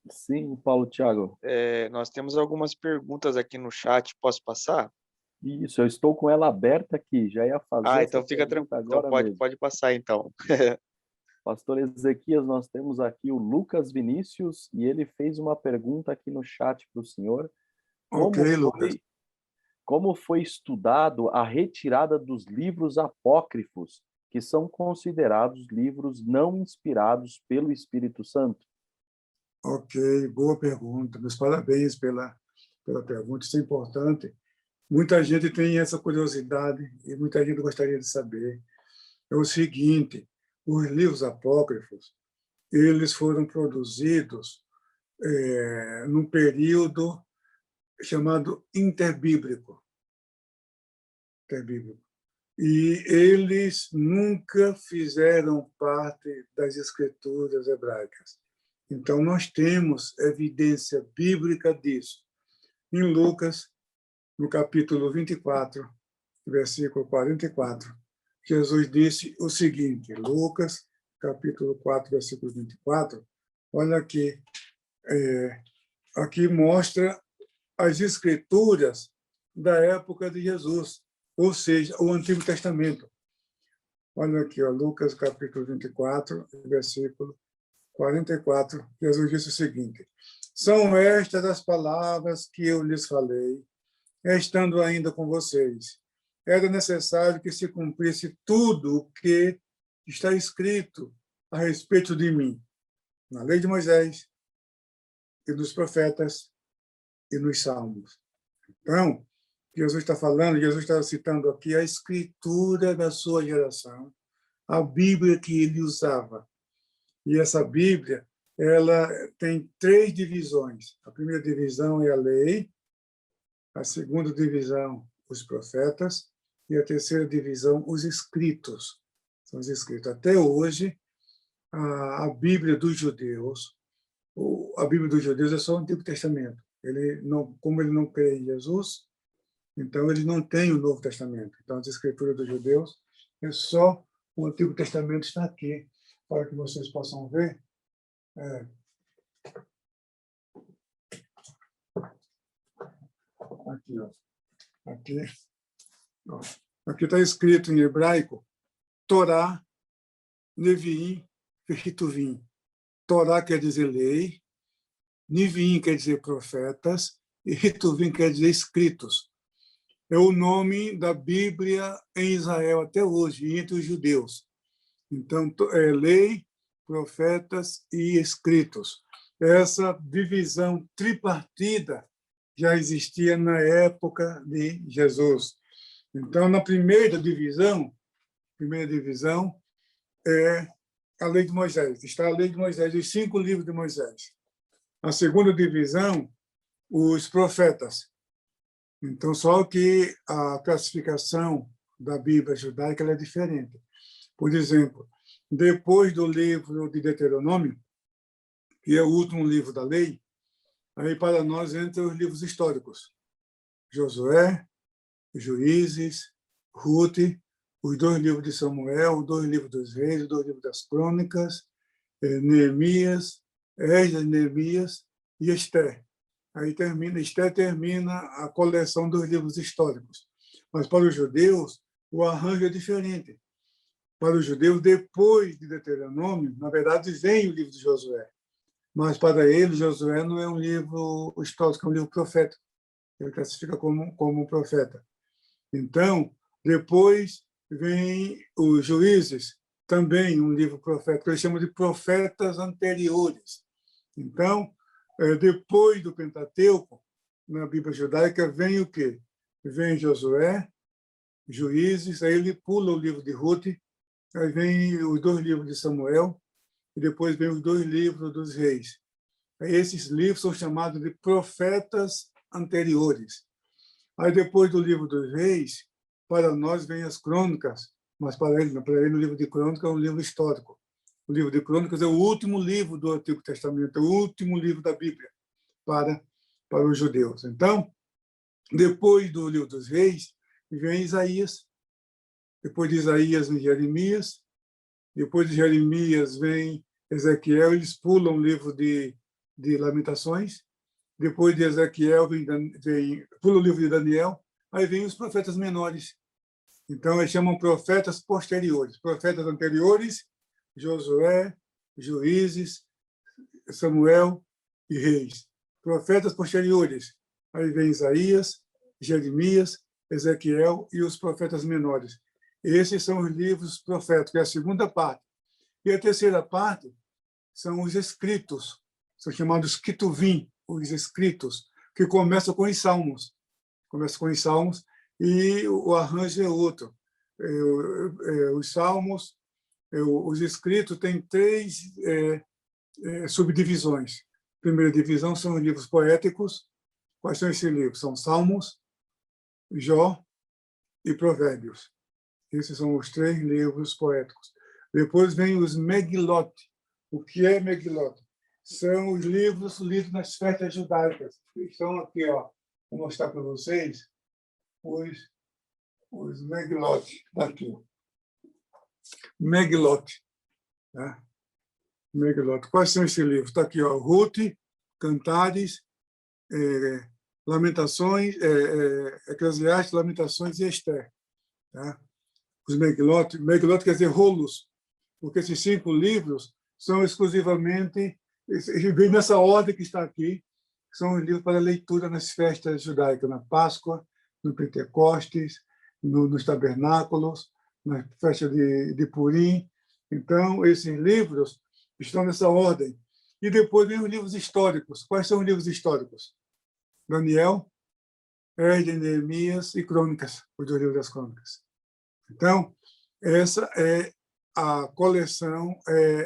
Sim, Paulo Thiago. Nós temos algumas perguntas aqui no chat, posso passar? Isso, eu estou com ela aberta aqui, já ia fazer então fica tranquilo, então pode passar então. Pastor Ezequias, nós temos aqui o Lucas Vinícius e ele fez uma pergunta aqui no chat para o senhor. Lucas. Como foi estudado a retirada dos livros apócrifos, que são considerados livros não inspirados pelo Espírito Santo? Ok, boa pergunta. Meus parabéns pela pergunta, isso é importante. Muita gente tem essa curiosidade e muita gente gostaria de saber. É o seguinte, os livros apócrifos, eles foram produzidos num período chamado interbíblico. E eles nunca fizeram parte das escrituras hebraicas. Então, nós temos evidência bíblica disso. Em Lucas, no capítulo 24, versículo 44, Jesus disse o seguinte, Lucas, capítulo 4, versículo 24, olha aqui aqui mostra as escrituras da época de Jesus, ou seja, o Antigo Testamento. Olha aqui, ó, Lucas capítulo 24, versículo 44, Jesus disse o seguinte: são estas as palavras que eu lhes falei, estando ainda com vocês. Era necessário que se cumprisse tudo o que está escrito a respeito de mim, na lei de Moisés, e dos profetas, e nos salmos. Então, Jesus está falando, Jesus está citando aqui a escritura da sua geração, a Bíblia que ele usava. E essa Bíblia, ela tem 3 divisões. A primeira divisão é a lei, a segunda divisão, os profetas, e a terceira divisão, os escritos. São os escritos. Até hoje, a Bíblia dos judeus, a Bíblia dos judeus é só o Antigo Testamento. Como ele não crê em Jesus, então ele não tem o Novo Testamento. Então, as escrituras dos judeus é só o Antigo Testamento está aqui, para que vocês possam ver. Aqui, ó. Aqui está escrito em hebraico, Torá, Neviim, Ketuvim. Torá quer dizer lei, Neviim quer dizer profetas, e Ketuvim quer dizer escritos. É o nome da Bíblia em Israel até hoje, entre os judeus. Então, é lei, profetas e escritos. Essa divisão tripartida já existia na época de Jesus. Então, na primeira divisão é a lei de Moisés. Está a lei de Moisés, os 5 livros de Moisés. A segunda divisão, os profetas. Então, só que a classificação da Bíblia judaica ela é diferente. Por exemplo, depois do livro de Deuteronômio, que é o último livro da lei, aí para nós entram os livros históricos. Josué, Juízes, Ruth, os 2 livros de Samuel, os 2 livros dos reis, os 2 livros das crônicas, Neemias, Esdras, Neemias e Esther. Aí Esther termina a coleção dos livros históricos. Mas para os judeus, o arranjo é diferente. Para os judeus, depois de Deuteronômio, na verdade, vem o livro de Josué. Mas para eles, Josué não é um livro histórico, é um livro profético. Ele classifica como um profeta. Então, depois vem os Juízes, também um livro profético, eles chamam de profetas anteriores. Então, depois do Pentateuco, na Bíblia judaica, vem o quê? Vem Josué, Juízes, aí ele pula o livro de Ruth, aí vem os 2 livros de Samuel, e depois vem os 2 livros dos reis. Aí esses livros são chamados de profetas anteriores. Aí depois do livro dos reis, para nós vem as crônicas, mas para ele o livro de crônicas é um livro histórico. O livro de crônicas é o último livro do Antigo Testamento, é o último livro da Bíblia para os judeus. Então, depois do livro dos reis, vem Isaías. Depois de Isaías vem Jeremias. Depois de Jeremias vem Ezequiel. Eles pulam o livro de Lamentações. Depois de Ezequiel pula o livro de Daniel. Aí vem os profetas menores. Então, eles chamam profetas posteriores. Profetas anteriores, Josué, Juízes, Samuel e Reis. Profetas posteriores. Aí vem Isaías, Jeremias, Ezequiel e os profetas menores. Esses são os livros proféticos, é a segunda parte. E a terceira parte são os escritos, são chamados Ketuvim, os escritos, que começam com os salmos. Começa com os salmos e o arranjo é outro. Os salmos, os escritos têm 3 subdivisões. A primeira divisão são os livros poéticos. Quais são esses livros? São Salmos, Jó e Provérbios. Esses são os 3 livros poéticos. Depois vem os Megilot. O que é Megilot? São os livros lidos nas festas judaicas. Estão aqui, ó. Vou mostrar para vocês os Megilot. Aqui. Megilot. Tá? Megilot. Quais são esses livros? Está aqui, ó. Ruth, Cantares, Lamentações, Eclesiastes, Lamentações e Esther. Tá? Os Megilot quer dizer rolos, porque esses 5 livros são exclusivamente, vem nessa ordem que está aqui, que são os livros para leitura nas festas judaicas, na Páscoa, no Pentecostes, nos tabernáculos, na festa de Purim. Então, esses livros estão nessa ordem. E depois vem os livros históricos. Quais são os livros históricos? Daniel, Esdras, Neemias e Crônicas, os 2 livros das Crônicas. Então, essa é a coleção,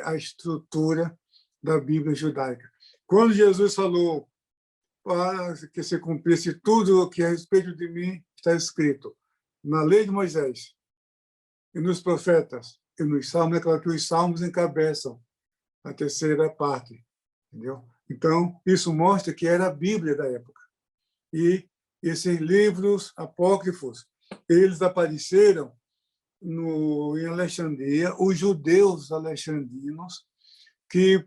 a estrutura da Bíblia judaica. Quando Jesus falou para que se cumprisse tudo o que a respeito de mim está escrito na lei de Moisés e nos profetas e nos salmos, é claro que os salmos encabeçam a terceira parte, entendeu? Então, isso mostra que era a Bíblia da época. E esses livros apócrifos, eles apareceram em Alexandria, os judeus alexandrinos que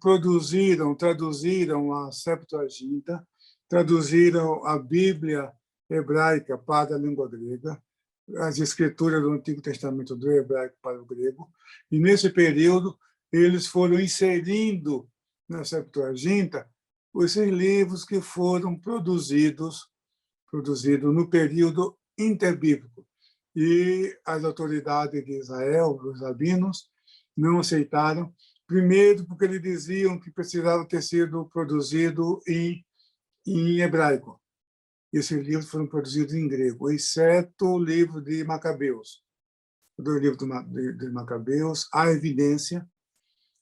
traduziram a Septuaginta, traduziram a Bíblia hebraica para a língua grega, as escrituras do Antigo Testamento do hebraico para o grego, e nesse período eles foram inserindo na Septuaginta esses livros que foram produzidos no período interbíblico. E as autoridades de Israel, os rabinos, não aceitaram, primeiro porque eles diziam que precisava ter sido produzido em hebraico. Esses livros foram produzidos em grego, exceto o livro de Macabeus. Do livro de Macabeus, há evidência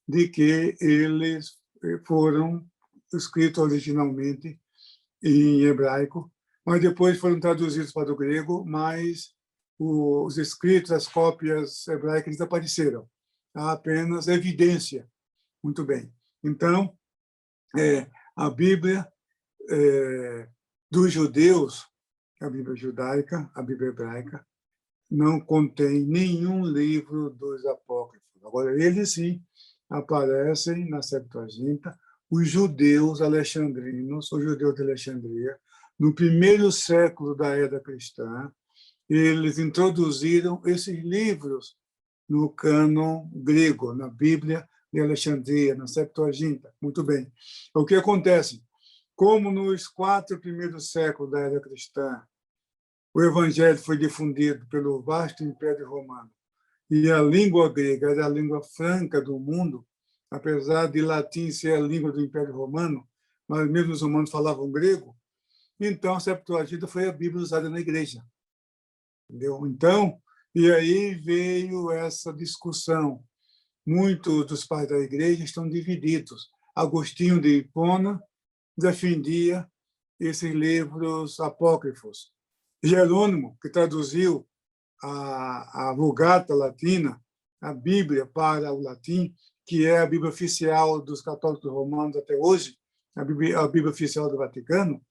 de que eles foram escritos originalmente em hebraico, mas depois foram traduzidos para o grego, mas os escritos, as cópias hebraicas desapareceram. Há apenas evidência. Muito bem. Então, a Bíblia dos judeus, a Bíblia judaica, a Bíblia hebraica, não contém nenhum livro dos apócrifos. Agora, eles sim aparecem na Septuaginta, os judeus alexandrinos, os judeus de Alexandria, no 1º século da era cristã, eles introduziram esses livros no cânon grego, na Bíblia de Alexandria, na Septuaginta. Muito bem. O que acontece? Como nos 4 primeiros séculos da era cristã, o evangelho foi difundido pelo vasto Império Romano e a língua grega era a língua franca do mundo, apesar de latim ser a língua do Império Romano, mas mesmo os romanos falavam grego, então a Septuaginta foi a Bíblia usada na igreja. Entendeu? Então, e aí veio essa discussão. Muitos dos pais da igreja estão divididos. Agostinho de Hipona defendia esses livros apócrifos. Jerônimo, que traduziu a Vulgata Latina, a Bíblia para o latim, que é a Bíblia oficial dos católicos romanos até hoje, a Bíblia oficial do Vaticano,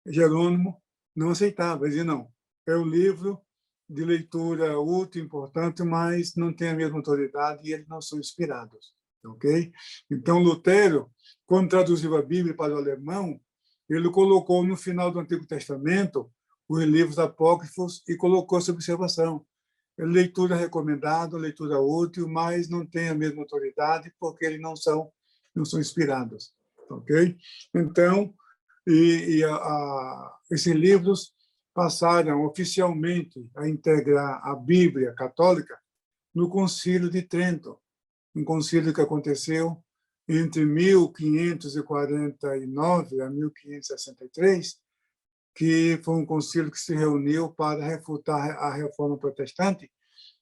Jerônimo não aceitava, ele dizia, não, é um livro de leitura útil, importante, mas não tem a mesma autoridade e eles não são inspirados. Okay? Então, Lutero, quando traduziu a Bíblia para o alemão, ele colocou no final do Antigo Testamento os livros apócrifos e colocou essa observação. Leitura recomendada, leitura útil, mas não tem a mesma autoridade porque eles não são inspirados. Okay? Então, esses livros passaram oficialmente a integrar a Bíblia católica no Concílio de Trento, um concílio que aconteceu entre 1549 a 1563, que foi um concílio que se reuniu para refutar a reforma protestante,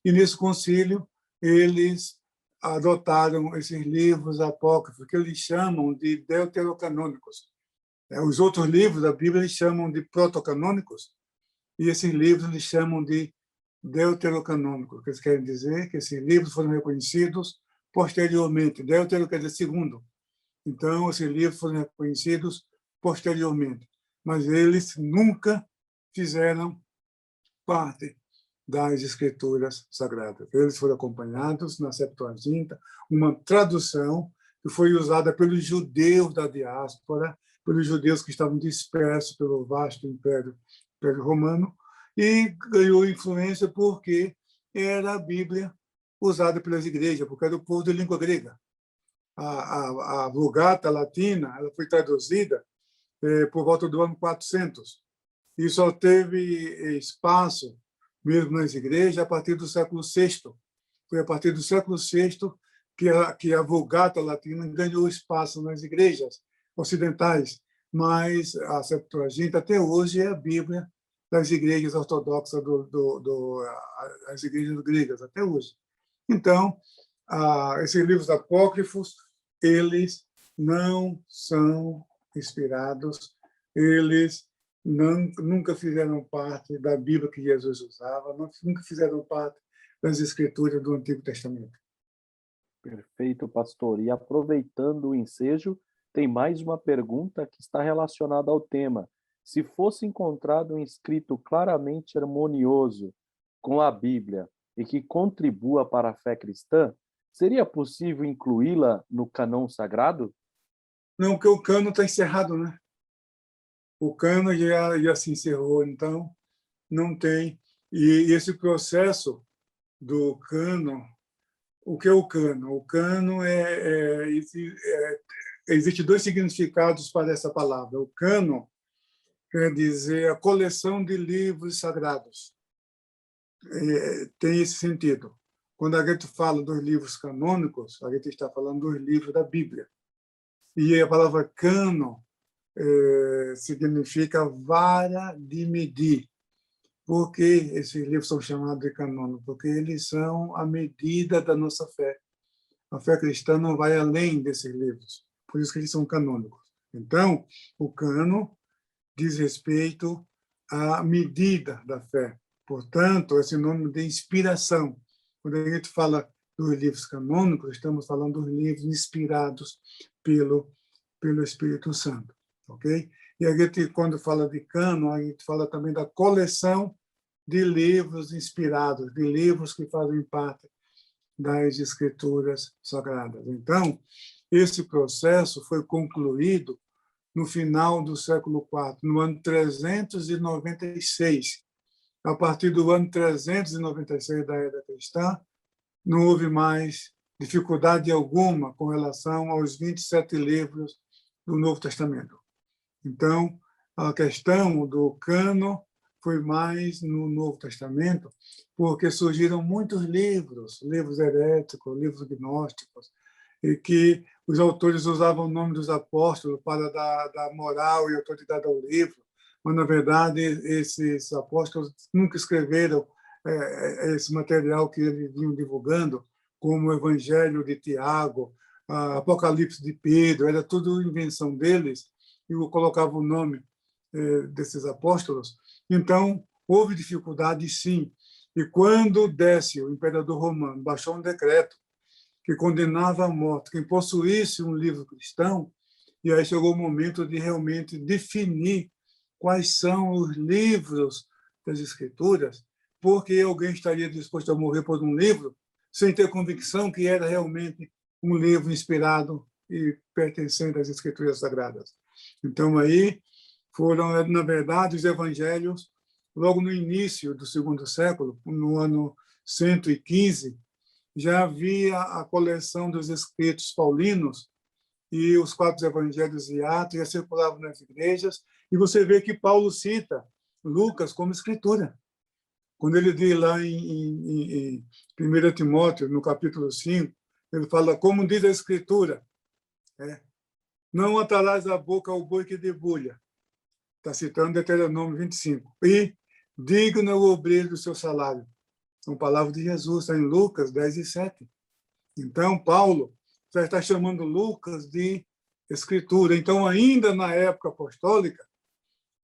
e nesse concílio eles adotaram esses livros apócrifos, que eles chamam de deuterocanônicos. Os outros livros da Bíblia eles chamam de protocanônicos, e esses livros eles chamam de deuterocanônicos, que eles querem dizer que esses livros foram reconhecidos posteriormente. Deutero quer dizer segundo. Então, esses livros foram reconhecidos posteriormente, mas eles nunca fizeram parte das Escrituras Sagradas. Eles foram acompanhados na Septuaginta, uma tradução que foi usada pelos judeus da diáspora pelos judeus que estavam dispersos pelo vasto Império Romano, e ganhou influência porque era a Bíblia usada pelas igrejas, porque era o povo de língua grega. A Vulgata Latina ela foi traduzida por volta do ano 400 e só teve espaço mesmo nas igrejas a partir do século VI. Foi a partir do século VI que a Vulgata Latina ganhou espaço nas igrejas ocidentais, mas a Septuaginta até hoje é a Bíblia das igrejas ortodoxas, as igrejas gregas, até hoje. Então, esses livros apócrifos, eles não são inspirados, eles nunca fizeram parte da Bíblia que Jesus usava, nunca fizeram parte das escrituras do Antigo Testamento. Perfeito, pastor. E aproveitando o ensejo, tem mais uma pergunta que está relacionada ao tema. Se fosse encontrado um escrito claramente harmonioso com a Bíblia e que contribua para a fé cristã, seria possível incluí-la no cânon sagrado? Não, porque o cânon está encerrado, né? O cânon já se encerrou, então não tem. E esse processo do cânon, o que é o cânon? O cânon existe dois significados para essa palavra. O cânon quer dizer a coleção de livros sagrados. Tem esse sentido. Quando a gente fala dos livros canônicos, a gente está falando dos livros da Bíblia. E a palavra cânon significa vara de medir. Por que esses livros são chamados de canônicos? Porque eles são a medida da nossa fé. A fé cristã não vai além desses livros. Por isso que eles são canônicos. Então, o cânon diz respeito à medida da fé. Portanto, é sinônimo de inspiração. Quando a gente fala dos livros canônicos, estamos falando dos livros inspirados pelo Espírito Santo. Ok? E a gente, quando fala de cânon, a gente fala também da coleção de livros inspirados, de livros que fazem parte das Escrituras Sagradas. Então, esse processo foi concluído no final do século IV, no ano 396. A partir do ano 396 da Era Cristã, não houve mais dificuldade alguma com relação aos 27 livros do Novo Testamento. Então, a questão do cânon foi mais no Novo Testamento, porque surgiram muitos livros heréticos, livros gnósticos, e que os autores usavam o nome dos apóstolos para dar moral e autoridade ao livro, mas, na verdade, esses apóstolos nunca escreveram esse material que eles vinham divulgando, como o Evangelho de Tiago, Apocalipse de Pedro, era tudo invenção deles, e eu colocava o nome desses apóstolos. Então, houve dificuldade, sim. E quando Décio, o imperador romano, baixou um decreto que condenava à morte quem possuísse um livro cristão, e aí chegou o momento de realmente definir quais são os livros das Escrituras, porque alguém estaria disposto a morrer por um livro sem ter convicção que era realmente um livro inspirado e pertencente às Escrituras Sagradas. Então, aí foram, na verdade, os evangelhos, logo no início do segundo século, no ano 115, já havia a coleção dos escritos paulinos e os 4 evangelhos e Atos já circulavam nas igrejas, e você vê que Paulo cita Lucas como escritura. Quando ele diz lá em 1 Timóteo, no capítulo 5, ele fala, como diz a Escritura, não atarás a boca ao boi que debulha. Está citando Deuteronômio 25. E digno é o obreiro do seu salário. São palavras de Jesus, está em Lucas 10:7. Então, Paulo já está chamando Lucas de Escritura. Então, ainda na época apostólica,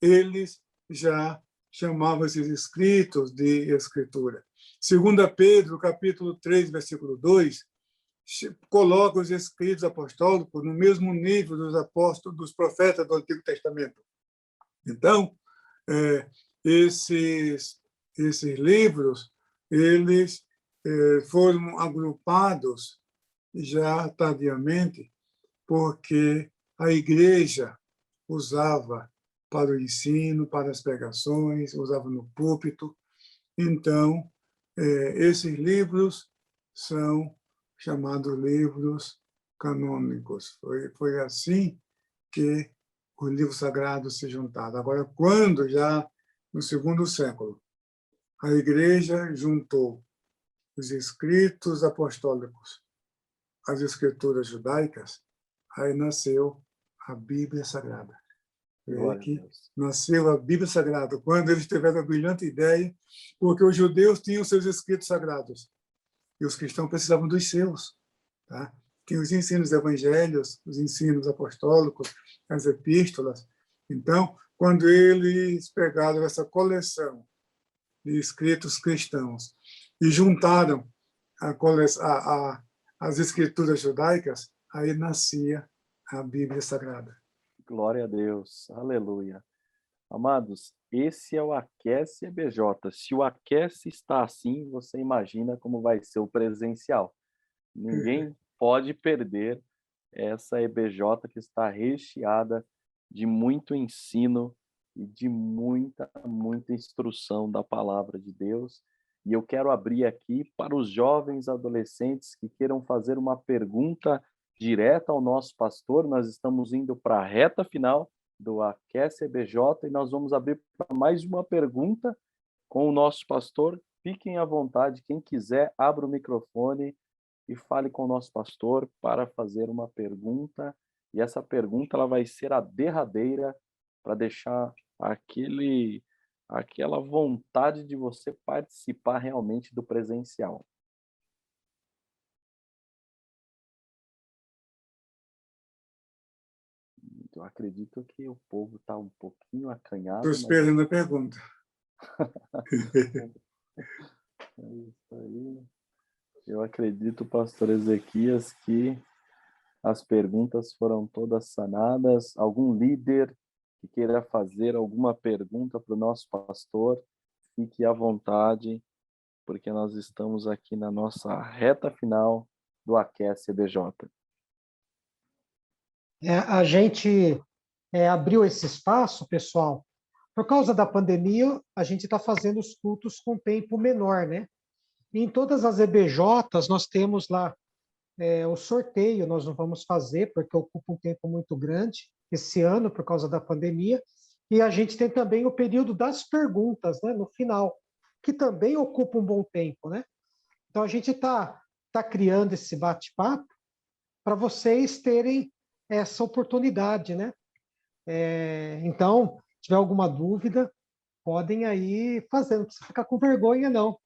eles já chamavam esses escritos de Escritura. 2 Pedro, capítulo 3, versículo 2, coloca os escritos apostólicos no mesmo nível dos apóstolos, dos profetas do Antigo Testamento. Então, esses livros, eles foram agrupados já tardiamente, porque a igreja, usava para o ensino, para as pregações, usava no púlpito. Então, esses livros são chamados livros canônicos. Foi assim que os livros sagrados se juntaram. Agora, quando já no segundo século, a Igreja juntou os escritos apostólicos às escrituras judaicas, aí nasceu a Bíblia Sagrada. Foi aí que nasceu a Bíblia Sagrada, quando eles tiveram a brilhante ideia, porque os judeus tinham seus escritos sagrados e os cristãos precisavam dos seus. Tá? Tinha os ensinos evangelhos, os ensinos apostólicos, as epístolas. Então, quando eles pegaram essa coleção de escritos cristãos e juntaram as escrituras judaicas, aí nascia a Bíblia Sagrada. Glória a Deus, aleluia. Amados, esse é o Aquece EBJ. Se o Aquece está assim, você imagina como vai ser o presencial. Ninguém pode perder essa EBJ que está recheada de muito ensino e de muita instrução da palavra de Deus. E eu quero abrir aqui para os jovens adolescentes que queiram fazer uma pergunta direta ao nosso pastor. Nós estamos indo para a reta final do Aquece EBJ e nós vamos abrir para mais uma pergunta com o nosso pastor. Fiquem à vontade, quem quiser, abra o microfone e fale com o nosso pastor para fazer uma pergunta. E essa pergunta ela vai ser a derradeira para deixar aquela vontade de você participar realmente do presencial. Eu acredito que o povo está um pouquinho acanhado. Estou esperando a pergunta. É isso aí. Eu acredito, pastor Ezequias, que as perguntas foram todas sanadas. Algum líder que queira fazer alguma pergunta para o nosso pastor, fique à vontade, porque nós estamos aqui na nossa reta final do Aquece EBJ. A gente abriu esse espaço, pessoal, por causa da pandemia, a gente está fazendo os cultos com tempo menor, né? E em todas as EBJs, nós temos lá o sorteio, nós não vamos fazer, porque ocupa um tempo muito grande esse ano, por causa da pandemia. E a gente tem também o período das perguntas, né, no final, que também ocupa um bom tempo, né? Então, a gente está criando esse bate-papo para vocês terem essa oportunidade, né? Então, se tiver alguma dúvida, podem aí fazer, não precisa ficar com vergonha, não.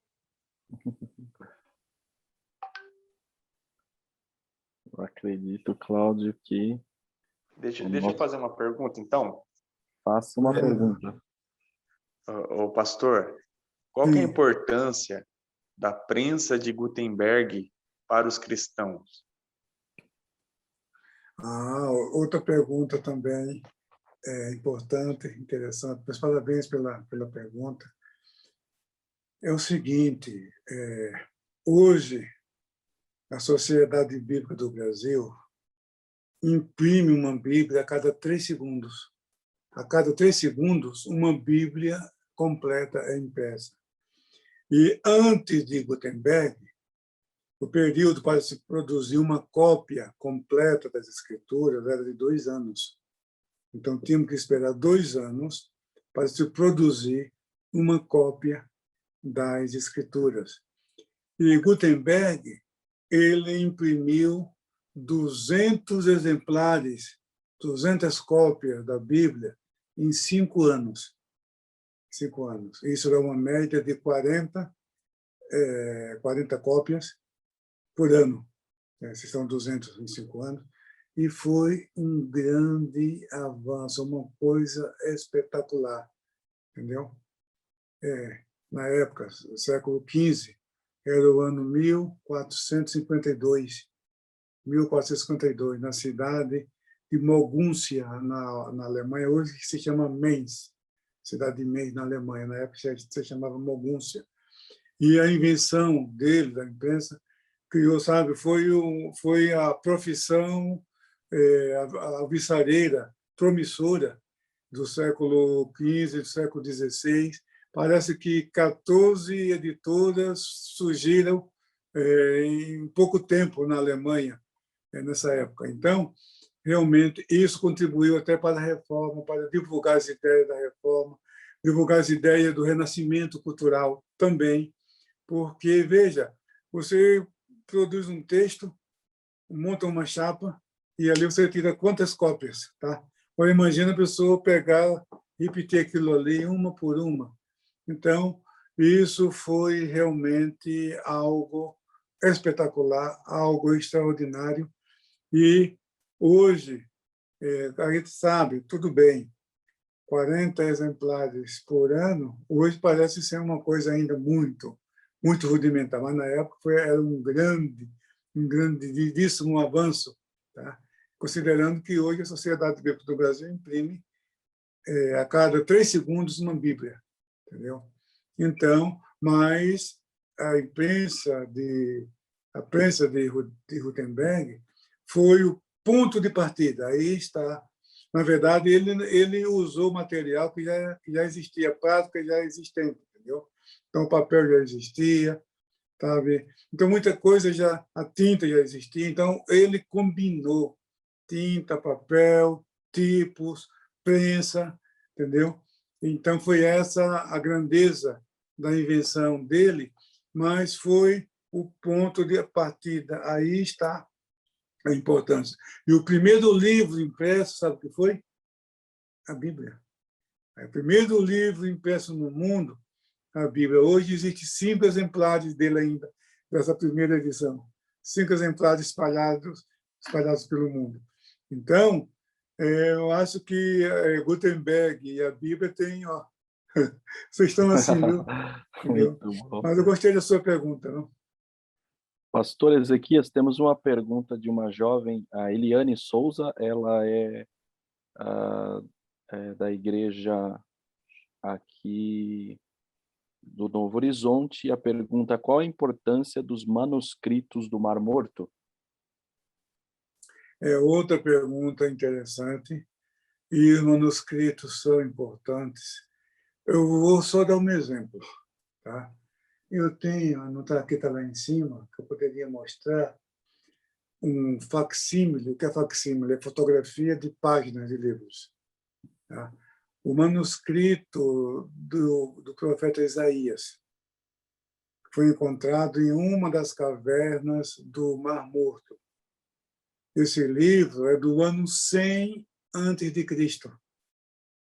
Eu acredito, Cláudio, que... Deixa eu fazer uma pergunta, então. Faça uma pergunta. Ô, pastor, qual que é a importância da prensa de Gutenberg para os cristãos? Outra pergunta também importante, interessante. Mas parabéns pela pergunta. É o seguinte, hoje, a Sociedade Bíblica do Brasil imprime uma Bíblia a cada 3 segundos. A cada 3 segundos, uma Bíblia completa é impressa. E antes de Gutenberg, o período para se produzir uma cópia completa das Escrituras era de 2 anos. Então, tínhamos que esperar 2 anos para se produzir uma cópia das Escrituras. E Gutenberg, ele imprimiu 200 exemplares, 200 cópias da Bíblia em 5 anos. 5 anos. Isso é uma média de 40 cópias por ano. Esses são 200 em 5 anos. E foi um grande avanço, uma coisa espetacular. Entendeu? Na época, século XV, era o ano 1452, na cidade de Mogúncia, na Alemanha, hoje se chama Mainz, cidade de Mainz, na Alemanha, na época se chamava Mogúncia. E a invenção dele, da imprensa, criou, sabe, foi a profissão alvissareira promissora do século XV, do século XVI. Parece que 14 editoras surgiram em pouco tempo na Alemanha, nessa época. Então, realmente, isso contribuiu até para a reforma, para divulgar as ideias da reforma, divulgar as ideias do renascimento cultural também, porque, veja, você produz um texto, monta uma chapa, e ali você tira quantas cópias, tá? Ou imagina a pessoa pegar, repetir aquilo ali, uma por uma. Então, isso foi realmente algo espetacular, algo extraordinário. E hoje, a gente sabe, tudo bem, 40 exemplares por ano, hoje parece ser uma coisa ainda muito, muito rudimentar, mas na época era um grandíssimo avanço, tá? Considerando que hoje a Sociedade Bíblica do Brasil imprime a cada 3 segundos uma Bíblia, entendeu? Então, mas a prensa de Gutenberg foi o ponto de partida. Aí está. Na verdade, ele usou material que já existia, prática já existente, entendeu? Então, o papel já existia, sabe? Então, muita coisa a tinta já existia. Então, ele combinou tinta, papel, tipos, prensa, entendeu? Então, foi essa a grandeza da invenção dele, mas foi o ponto de partida. Aí está a importância. E o primeiro livro impresso, sabe o que foi? A Bíblia. O primeiro livro impresso no mundo, a Bíblia. Hoje existem 5 exemplares dele ainda, dessa primeira edição. 5 exemplares espalhados pelo mundo. Então, eu acho que Gutenberg e a Bíblia têm... Ó, vocês estão assim, viu? Entendeu? Mas eu gostei da sua pergunta, não? Pastor Ezequias, temos uma pergunta de uma jovem, a Eliane Souza, ela é da igreja aqui do Novo Horizonte, e a pergunta: qual a importância dos manuscritos do Mar Morto? É outra pergunta interessante, e os manuscritos são importantes. Eu vou só dar um exemplo, tá? Eu tenho, aqui está lá em cima, que eu poderia mostrar um facsímile. O que é facsímile? É fotografia de páginas de livros. Tá? O manuscrito do profeta Isaías foi encontrado em uma das cavernas do Mar Morto. Esse livro é do ano 100 a.C.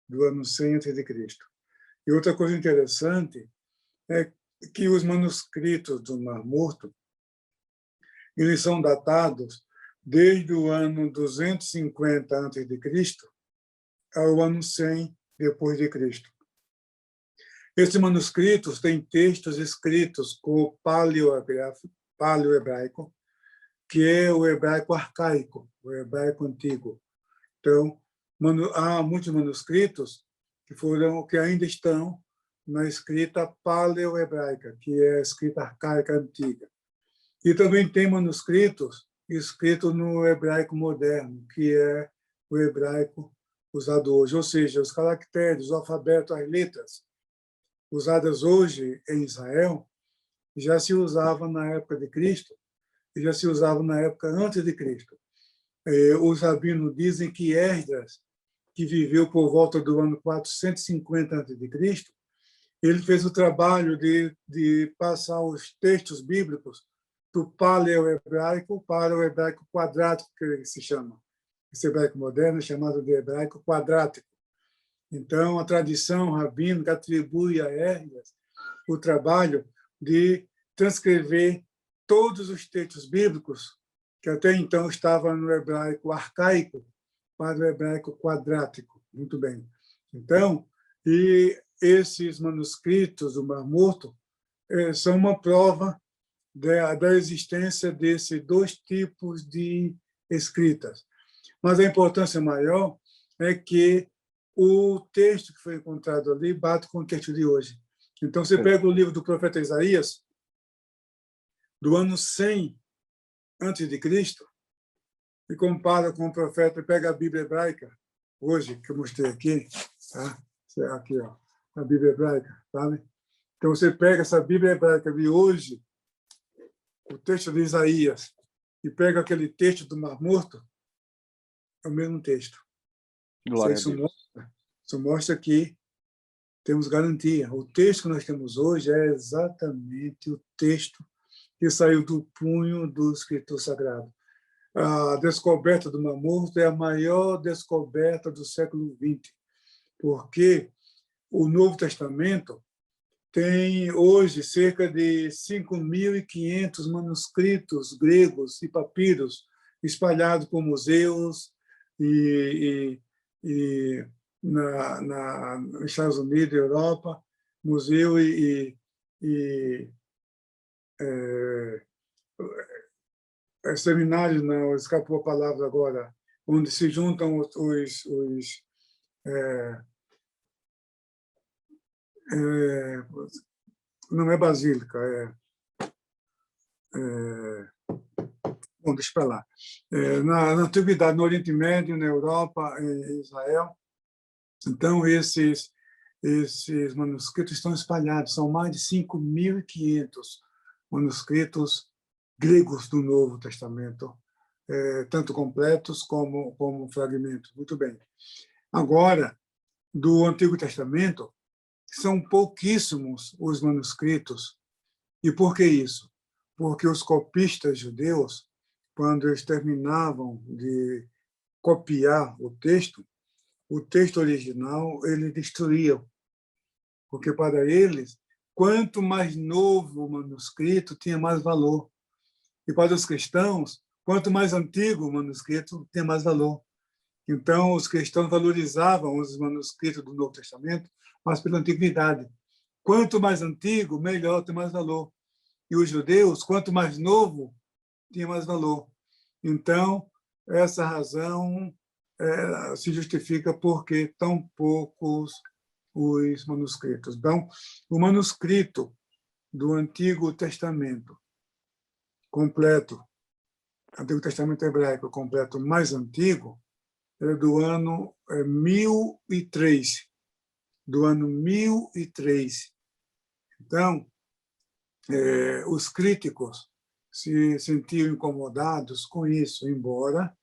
Do ano 100 a.C. E outra coisa interessante é que os manuscritos do Mar Morto, eles são datados desde o ano 250 a.C. ao ano 100 depois de Cristo. Esses manuscritos têm textos escritos com o paleohebraico, que é o hebraico arcaico, o hebraico antigo. Então, há muitos manuscritos que ainda estão na escrita paleohebraica, que é a escrita arcaica antiga. E também tem manuscritos escritos no hebraico moderno, que é o hebraico usado hoje, ou seja, os caracteres, o alfabeto, as letras usadas hoje em Israel já se usavam na época de Cristo e já se usavam na época antes de Cristo. Os rabinos dizem que Esdras, que viveu por volta do ano 450 a.C., ele fez o trabalho de passar os textos bíblicos do paleohebraico para o hebraico quadrático, que se chama. Esse hebraico moderno é chamado de hebraico quadrático. Então, a tradição rabínica atribui a Esdras o trabalho de transcrever todos os textos bíblicos que até então estavam no hebraico arcaico para o hebraico quadrático. Muito bem. Então, e esses manuscritos do Mar Morto são uma prova da existência desses 2 tipos de escritas. Mas a importância maior é que o texto que foi encontrado ali bate com o texto de hoje. Então, você pega o livro do profeta Isaías, do ano 100 a.C., e compara com o profeta, pega a Bíblia hebraica, hoje, que eu mostrei aqui, tá? Aqui, ó, a Bíblia hebraica, sabe? Então, você pega essa Bíblia hebraica de hoje, o texto de Isaías, e pega aquele texto do Mar Morto, é o mesmo texto. Glória a Isso Deus. mostra que temos garantia. O texto que nós temos hoje é exatamente o texto que saiu do punho do escritor sagrado. A descoberta do Mar Morto é a maior descoberta do século XX, porque o Novo Testamento tem hoje cerca de 5.500 manuscritos gregos e papiros espalhados por museus e nos Estados Unidos, Europa, museu seminários, não, escapou a palavra agora, onde se juntam não é basílica, bom, deixa para lá. Na Antiguidade, no Oriente Médio, na Europa, em Israel. Então, esses manuscritos estão espalhados, são mais de 5.500 manuscritos gregos do Novo Testamento, tanto completos como fragmentos. Muito bem. Agora, do Antigo Testamento, são pouquíssimos os manuscritos. E por que isso? Porque os copistas judeus, quando eles terminavam de copiar o texto original, eles destruíam. Porque, para eles, quanto mais novo o manuscrito, tinha mais valor. E para os cristãos, quanto mais antigo o manuscrito, tinha mais valor. Então, os cristãos valorizavam os manuscritos do Novo Testamento, mas pela antiguidade. Quanto mais antigo, melhor, tem mais valor. E os judeus, quanto mais novo, tinha mais valor. Então, essa razão se justifica porque tão poucos os manuscritos. Então, o manuscrito do Antigo Testamento completo, Antigo Testamento hebraico completo mais antigo, é do ano 1003. Do ano 1003. Então, os críticos se sentiam incomodados com isso, embora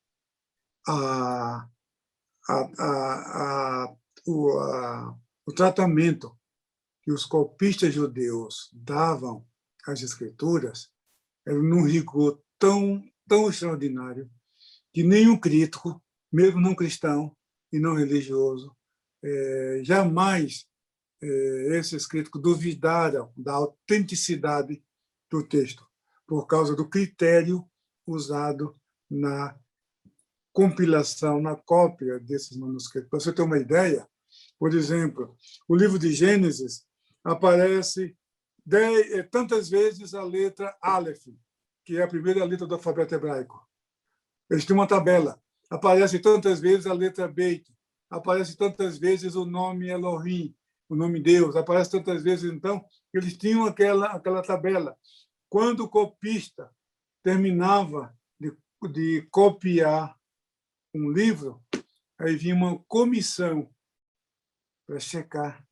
o tratamento que os copistas judeus davam às Escrituras era num rigor tão extraordinário que nenhum crítico, mesmo não cristão e não religioso, jamais esses críticos duvidaram da autenticidade do texto, por causa do critério usado na compilação, na cópia desses manuscritos. Para você ter uma ideia, por exemplo, o livro de Gênesis aparece tantas vezes a letra Aleph, que é a primeira letra do alfabeto hebraico. Eles têm uma tabela. Aparece tantas vezes a letra Beit, aparece tantas vezes o nome Elohim, o nome Deus, aparece tantas vezes. Então, eles tinham aquela tabela. Quando o copista terminava de copiar um livro, aí vinha uma comissão para checar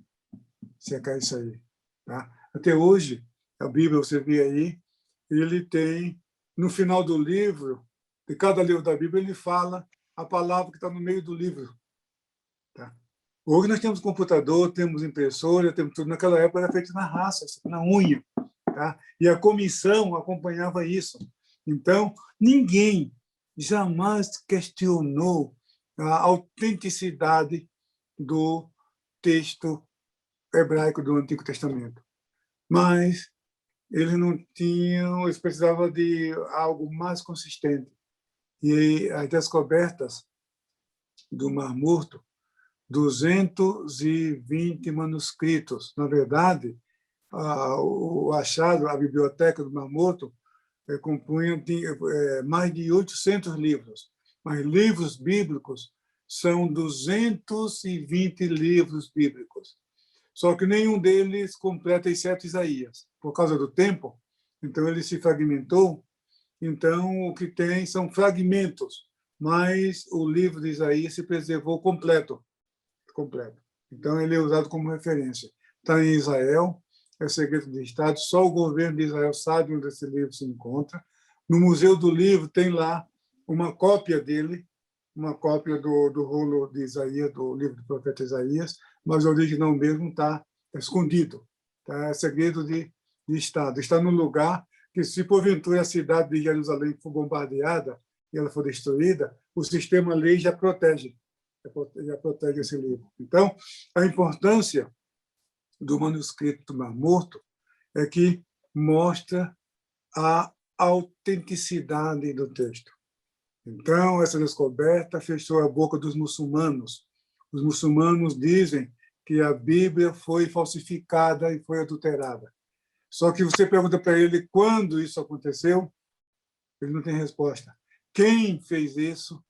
isso aí. Tá? Até hoje, a Bíblia, você vê aí, ele tem, no final do livro, de cada livro da Bíblia, ele fala a palavra que está no meio do livro. Tá? Hoje nós temos computador, temos impressora, temos tudo. Naquela época era feito na raça, na unha. Tá? E a comissão acompanhava isso. Então, ninguém jamais questionou a autenticidade do texto hebraico do Antigo Testamento. Mas eles não tinham, eles precisavam de algo mais consistente. E as descobertas do Mar Morto, 220 manuscritos. Na verdade, o achado, a biblioteca do Mar Morto, compunha mais de 800 livros. Mas livros bíblicos são 220 livros bíblicos. Só que nenhum deles completa exceto Isaías. Por causa do tempo, então ele se fragmentou. Então, o que tem são fragmentos mas o livro de Isaías se preservou completo. Então, ele é usado como referência. Está em Israel, é segredo de Estado, só o governo de Israel sabe onde esse livro se encontra. No Museu do Livro tem lá uma cópia dele, uma cópia do rolo de Isaías, do livro do profeta Isaías, mas o original mesmo está escondido. Tá? É segredo de Estado. Está no lugar que, se porventura a cidade de Jerusalém for bombardeada e ela for destruída, o sistema lei já protege esse livro. Então, a importância do manuscrito do Mar Morto é que mostra a autenticidade do texto. Então, essa descoberta fechou a boca dos muçulmanos. Os muçulmanos dizem que a Bíblia foi falsificada e foi adulterada. Só que você pergunta para ele quando isso aconteceu, ele não tem resposta. Quem fez isso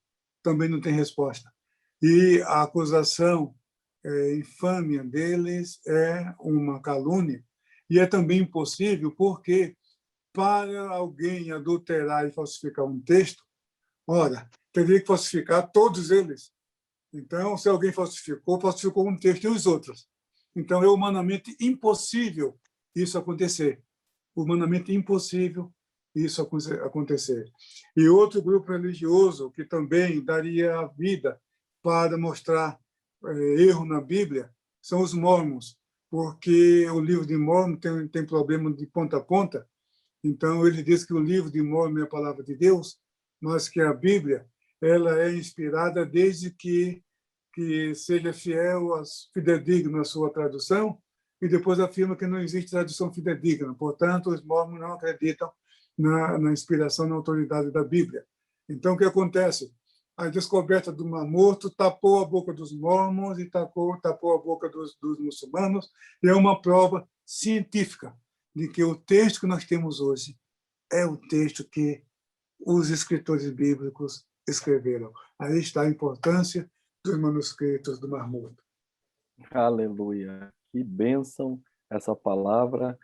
também não tem resposta. E a acusação infâmia deles é uma calúnia. E é também impossível porque, para alguém adulterar e falsificar um texto, ora, teria que falsificar todos eles. Então, se alguém falsificou um texto e os outros. Então, é humanamente impossível isso acontecer. Humanamente impossível isso acontecer. E outro grupo religioso que também daria a vida para mostrar erro na Bíblia são os mormons, porque o livro de Mórmon tem problema de ponta a ponta. Então, ele diz que o livro de Mórmon é a palavra de Deus, mas que a Bíblia ela é inspirada desde que seja fiel, fidedigna à sua tradução, e depois afirma que não existe tradução fidedigna. Portanto, os mormons não acreditam na inspiração, na autoridade da Bíblia. Então, o que acontece? A descoberta do Mar Morto tapou a boca dos mormons e tapou a boca dos muçulmanos, e é uma prova científica de que o texto que nós temos hoje é o texto que os escritores bíblicos escreveram. Aí está a importância dos manuscritos do Mar Morto. Aleluia! Que bênção essa palavra.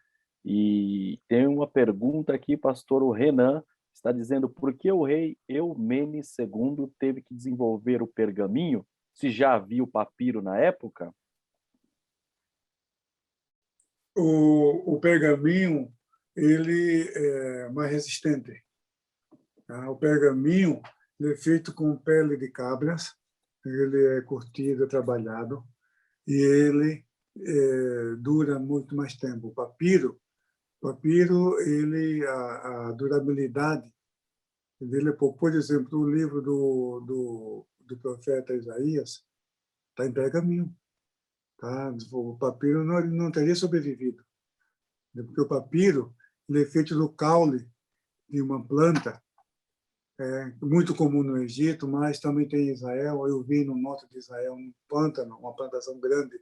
E tem uma pergunta aqui, pastor, o Renan está dizendo por que o rei Eumenes II teve que desenvolver o pergaminho, se já havia o papiro na época? O pergaminho ele é mais resistente. Tá? O pergaminho ele é feito com pele de cabras, ele é curtido, trabalhado, e ele dura muito mais tempo. O papiro ele, a durabilidade dele é pouco. Por exemplo, o livro do profeta Isaías está em pergaminho. Tá? O papiro não teria sobrevivido, porque o papiro ele é feito do caule de uma planta muito comum no Egito, mas também tem em Israel. Eu vi no norte de Israel um pântano, uma plantação grande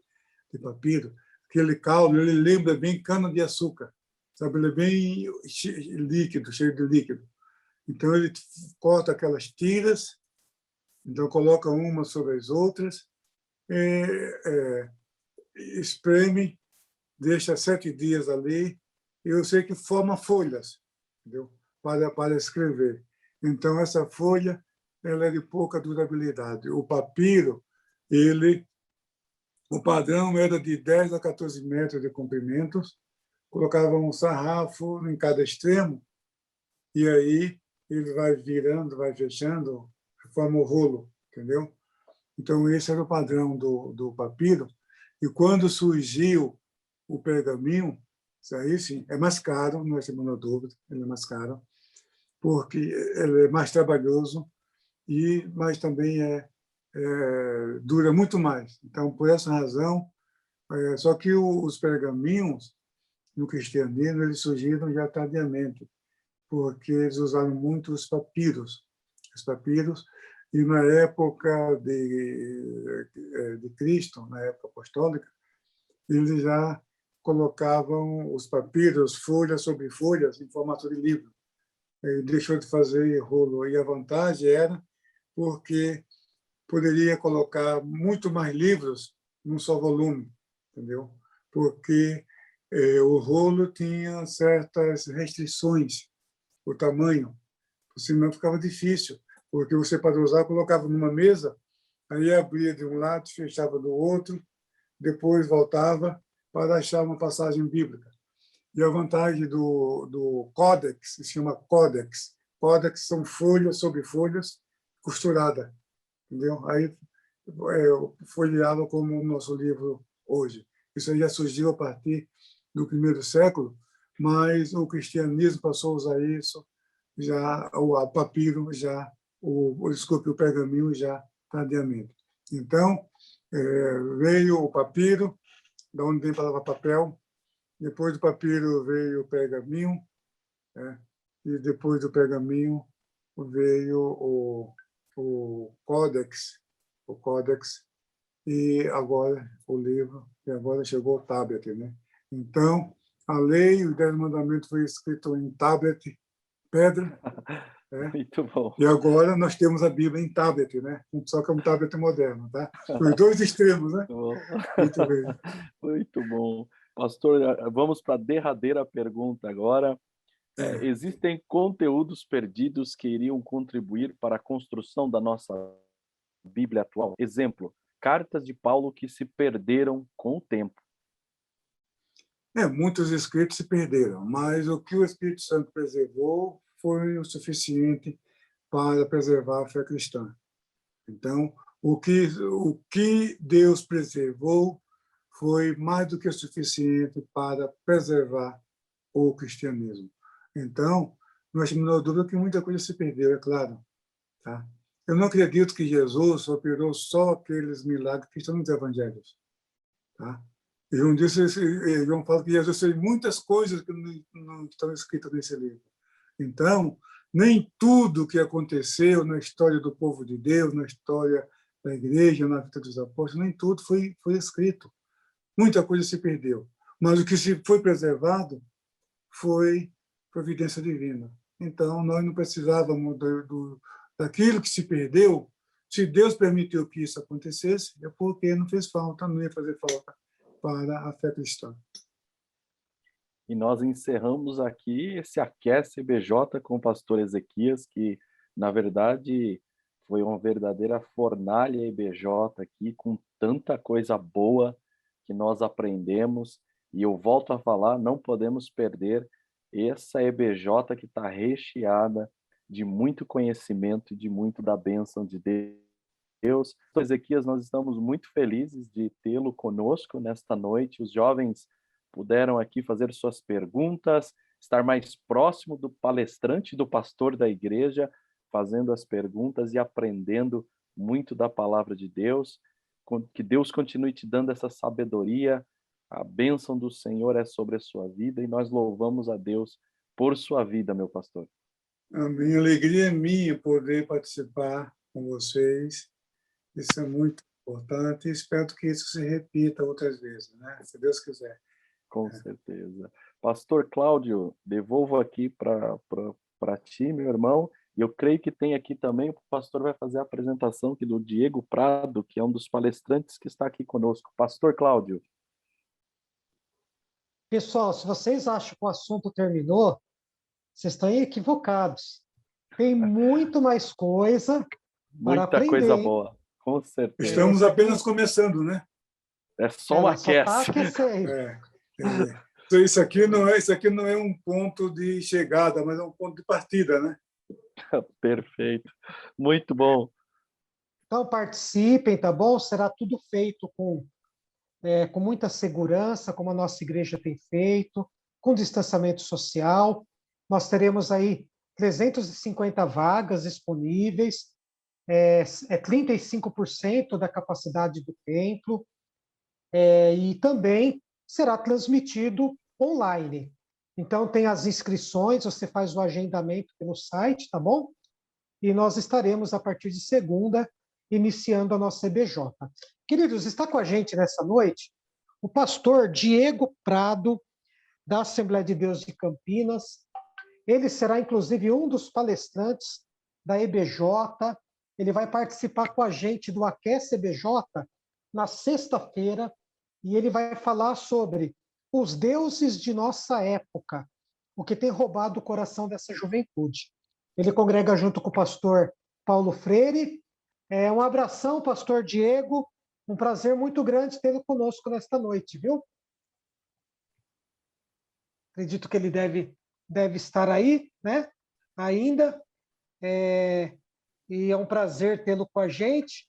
de papiro. Aquele caule ele lembra bem cana-de-açúcar, sabe? Ele é bem líquido, cheio de líquido. Então ele corta aquelas tiras, então coloca uma sobre as outras, espreme, deixa 7 dias ali. Eu sei que forma folhas, entendeu? Para escrever. Então, essa folha ela é de pouca durabilidade. O papiro, o padrão era de 10 a 14 metros de comprimento, colocava um sarrafo em cada extremo, e aí ele vai virando, vai fechando, forma o rolo, entendeu? Então, esse era o padrão do papiro. E quando surgiu o pergaminho, isso aí sim, é mais caro, não é semana dúvida, ele é mais caro, porque ele é mais trabalhoso, mas também dura muito mais. Então, por essa razão, só que os pergaminhos, no cristianismo, eles surgiram já tardiamente, porque eles usaram muito os papiros. E na época de Cristo, na época apostólica, eles já colocavam os papiros, folhas sobre folhas, em formato de livro. Ele deixou de fazer rolo. E a vantagem era porque poderia colocar muito mais livros num só volume, entendeu? Porque o rolo tinha certas restrições, o tamanho, senão ficava difícil. porque você, para usar, colocava numa mesa, aí abria de um lado, fechava do outro, depois voltava para achar uma passagem bíblica. E a vantagem do códex, se chama códex. Códex são folhas sobre folhas costuradas, entendeu? Aí folheava como o nosso livro hoje. Isso aí já surgiu a partir do primeiro século, mas o cristianismo passou a usar isso, já o papiro, já o pergaminho já tardiamente. Então, veio o papiro, da onde vem a palavra papel, depois do papiro veio o pergaminho, e depois do pergaminho veio o códex, e agora o livro, e agora chegou o tablet, né? Então, a lei, os 10 mandamentos foi escrito em tablet, pedra, Muito bom. e agora nós temos a Bíblia em tablet, né? Só que é um tablet moderno, tá? Os dois extremos, né? Muito bem. Muito bom. Pastor, vamos para a derradeira pergunta agora. Existem conteúdos perdidos que iriam contribuir para a construção da nossa Bíblia atual? Exemplo, cartas de Paulo que se perderam com o tempo. Muitos escritos se perderam, mas o que o Espírito Santo preservou foi o suficiente para preservar a fé cristã. Então, o que Deus preservou foi mais do que o suficiente para preservar o cristianismo. Então, nós temos a dúvida que muita coisa se perdeu, é claro. Tá? Eu não acredito que Jesus operou só aqueles milagres que estão nos evangelhos. Tá? João fala que Jesus fez muitas coisas que não estão escritas nesse livro. Então, nem tudo que aconteceu na história do povo de Deus, na história da igreja, na vida dos apóstolos, nem tudo foi escrito. Muita coisa se perdeu. Mas o que se foi preservado foi providência divina. Então, nós não precisávamos daquilo que se perdeu. Se Deus permitiu que isso acontecesse, é porque não fez falta, não ia fazer falta para a fé cristã. E nós encerramos aqui esse Aquece BJ com o pastor Ezequias, que, na verdade, foi uma verdadeira fornalha EBJ aqui, com tanta coisa boa que nós aprendemos. E eu volto a falar, não podemos perder essa EBJ que está recheada de muito conhecimento e de muito da bênção de Deus. Pastor Ezequias, nós estamos muito felizes de tê-lo conosco nesta noite. Os jovens puderam aqui fazer suas perguntas, estar mais próximo do palestrante, do pastor da igreja, fazendo as perguntas e aprendendo muito da palavra de Deus. Que Deus continue te dando essa sabedoria. A bênção do Senhor é sobre a sua vida e nós louvamos a Deus por sua vida, meu pastor. A minha alegria é minha poder participar com vocês. Isso é muito importante e espero que isso se repita outras vezes, né? Se Deus quiser. Com certeza. Pastor Cláudio, devolvo aqui para ti, meu irmão. E eu creio que tem aqui também, o pastor vai fazer a apresentação aqui do Diego Prado, que é um dos palestrantes que está aqui conosco. Pastor Cláudio. Pessoal, se vocês acham que o assunto terminou, vocês estão equivocados. Tem muito mais coisa para aprender. Muita coisa boa, com certeza. Estamos apenas começando, né? É só um aquece. Tá aquecendo. Isso aqui não é um ponto de chegada, mas é um ponto de partida, né? Perfeito. Muito bom. Então, participem, tá bom? Será tudo feito com muita segurança, como a nossa igreja tem feito, com distanciamento social. Nós teremos aí 350 vagas disponíveis, 35% da capacidade do templo, e também será transmitido online. Então, tem as inscrições, você faz o agendamento pelo site, tá bom? E nós estaremos, a partir de segunda, iniciando a nossa EBJ. Queridos, está com a gente nessa noite o pastor Diego Prado, da Assembleia de Deus de Campinas. Ele será, inclusive, um dos palestrantes da EBJ. Ele vai participar com a gente do Aquece EBJ na sexta-feira, e ele vai falar sobre os deuses de nossa época, o que tem roubado o coração dessa juventude. Ele congrega junto com o pastor Paulo Freire. Um abração, pastor Diego. Um prazer muito grande tê-lo conosco nesta noite, viu? Acredito que ele deve estar aí, né? Ainda. E é um prazer tê-lo com a gente.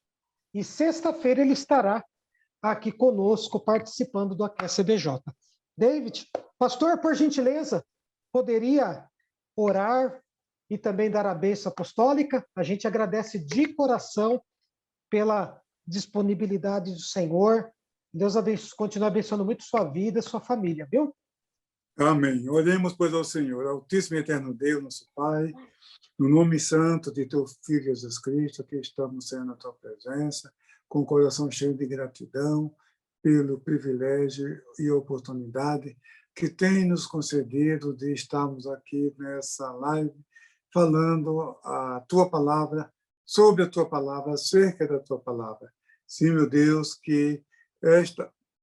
E sexta-feira ele estará aqui conosco, participando do Aquece EBJ. David, pastor, por gentileza, poderia orar e também dar a bênção apostólica? A gente agradece de coração pela disponibilidade do Senhor. Deus continue abençoando muito sua vida, sua família, viu? Amém. Oremos, pois, ao Senhor, Altíssimo e Eterno Deus, nosso Pai, no nome santo de teu Filho Jesus Cristo, que estamos sendo na tua presença, com o coração cheio de gratidão pelo privilégio e oportunidade que tem nos concedido de estarmos aqui nessa live, falando a tua palavra, sobre a tua palavra, acerca da tua palavra. Sim, meu Deus, que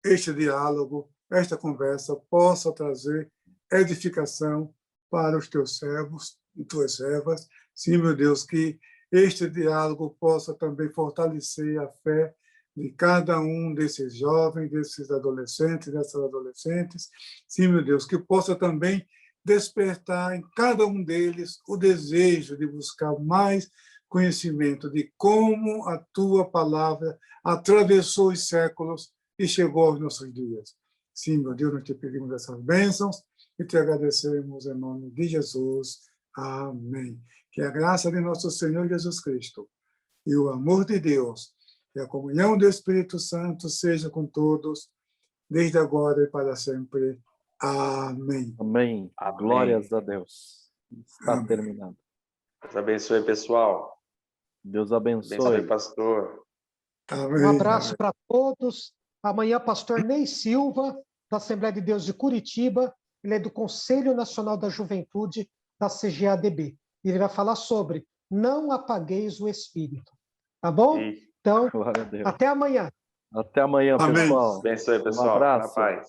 este diálogo, esta conversa possa trazer edificação para os teus servos e tuas servas. Sim, meu Deus, que este diálogo possa também fortalecer a fé de cada um desses jovens, desses adolescentes, dessas adolescentes. Sim, meu Deus, que possa também despertar em cada um deles o desejo de buscar mais conhecimento de como a tua palavra atravessou os séculos e chegou aos nossos dias. Sim, meu Deus, nós te pedimos essas bênçãos e te agradecemos em nome de Jesus. Amém. Que a graça de nosso Senhor Jesus Cristo e o amor de Deus e a comunhão do Espírito Santo seja com todos, desde agora e para sempre. Amém. Amém. Amém. Glórias a Deus. Está Amém. terminado. Deus abençoe, pessoal. Deus Abençoe, abençoe. pastor. Amém. Um abraço para todos. Amanhã, pastor Ney Silva, da Assembleia de Deus de Curitiba, ele é do Conselho Nacional da Juventude da CGADB. Ele vai falar sobre não apagueis o Espírito. Tá bom? E Então, Glória a Deus. até amanhã. Até amanhã, Amém. pessoal. abençoe, Um pessoal. abraço. Na paz.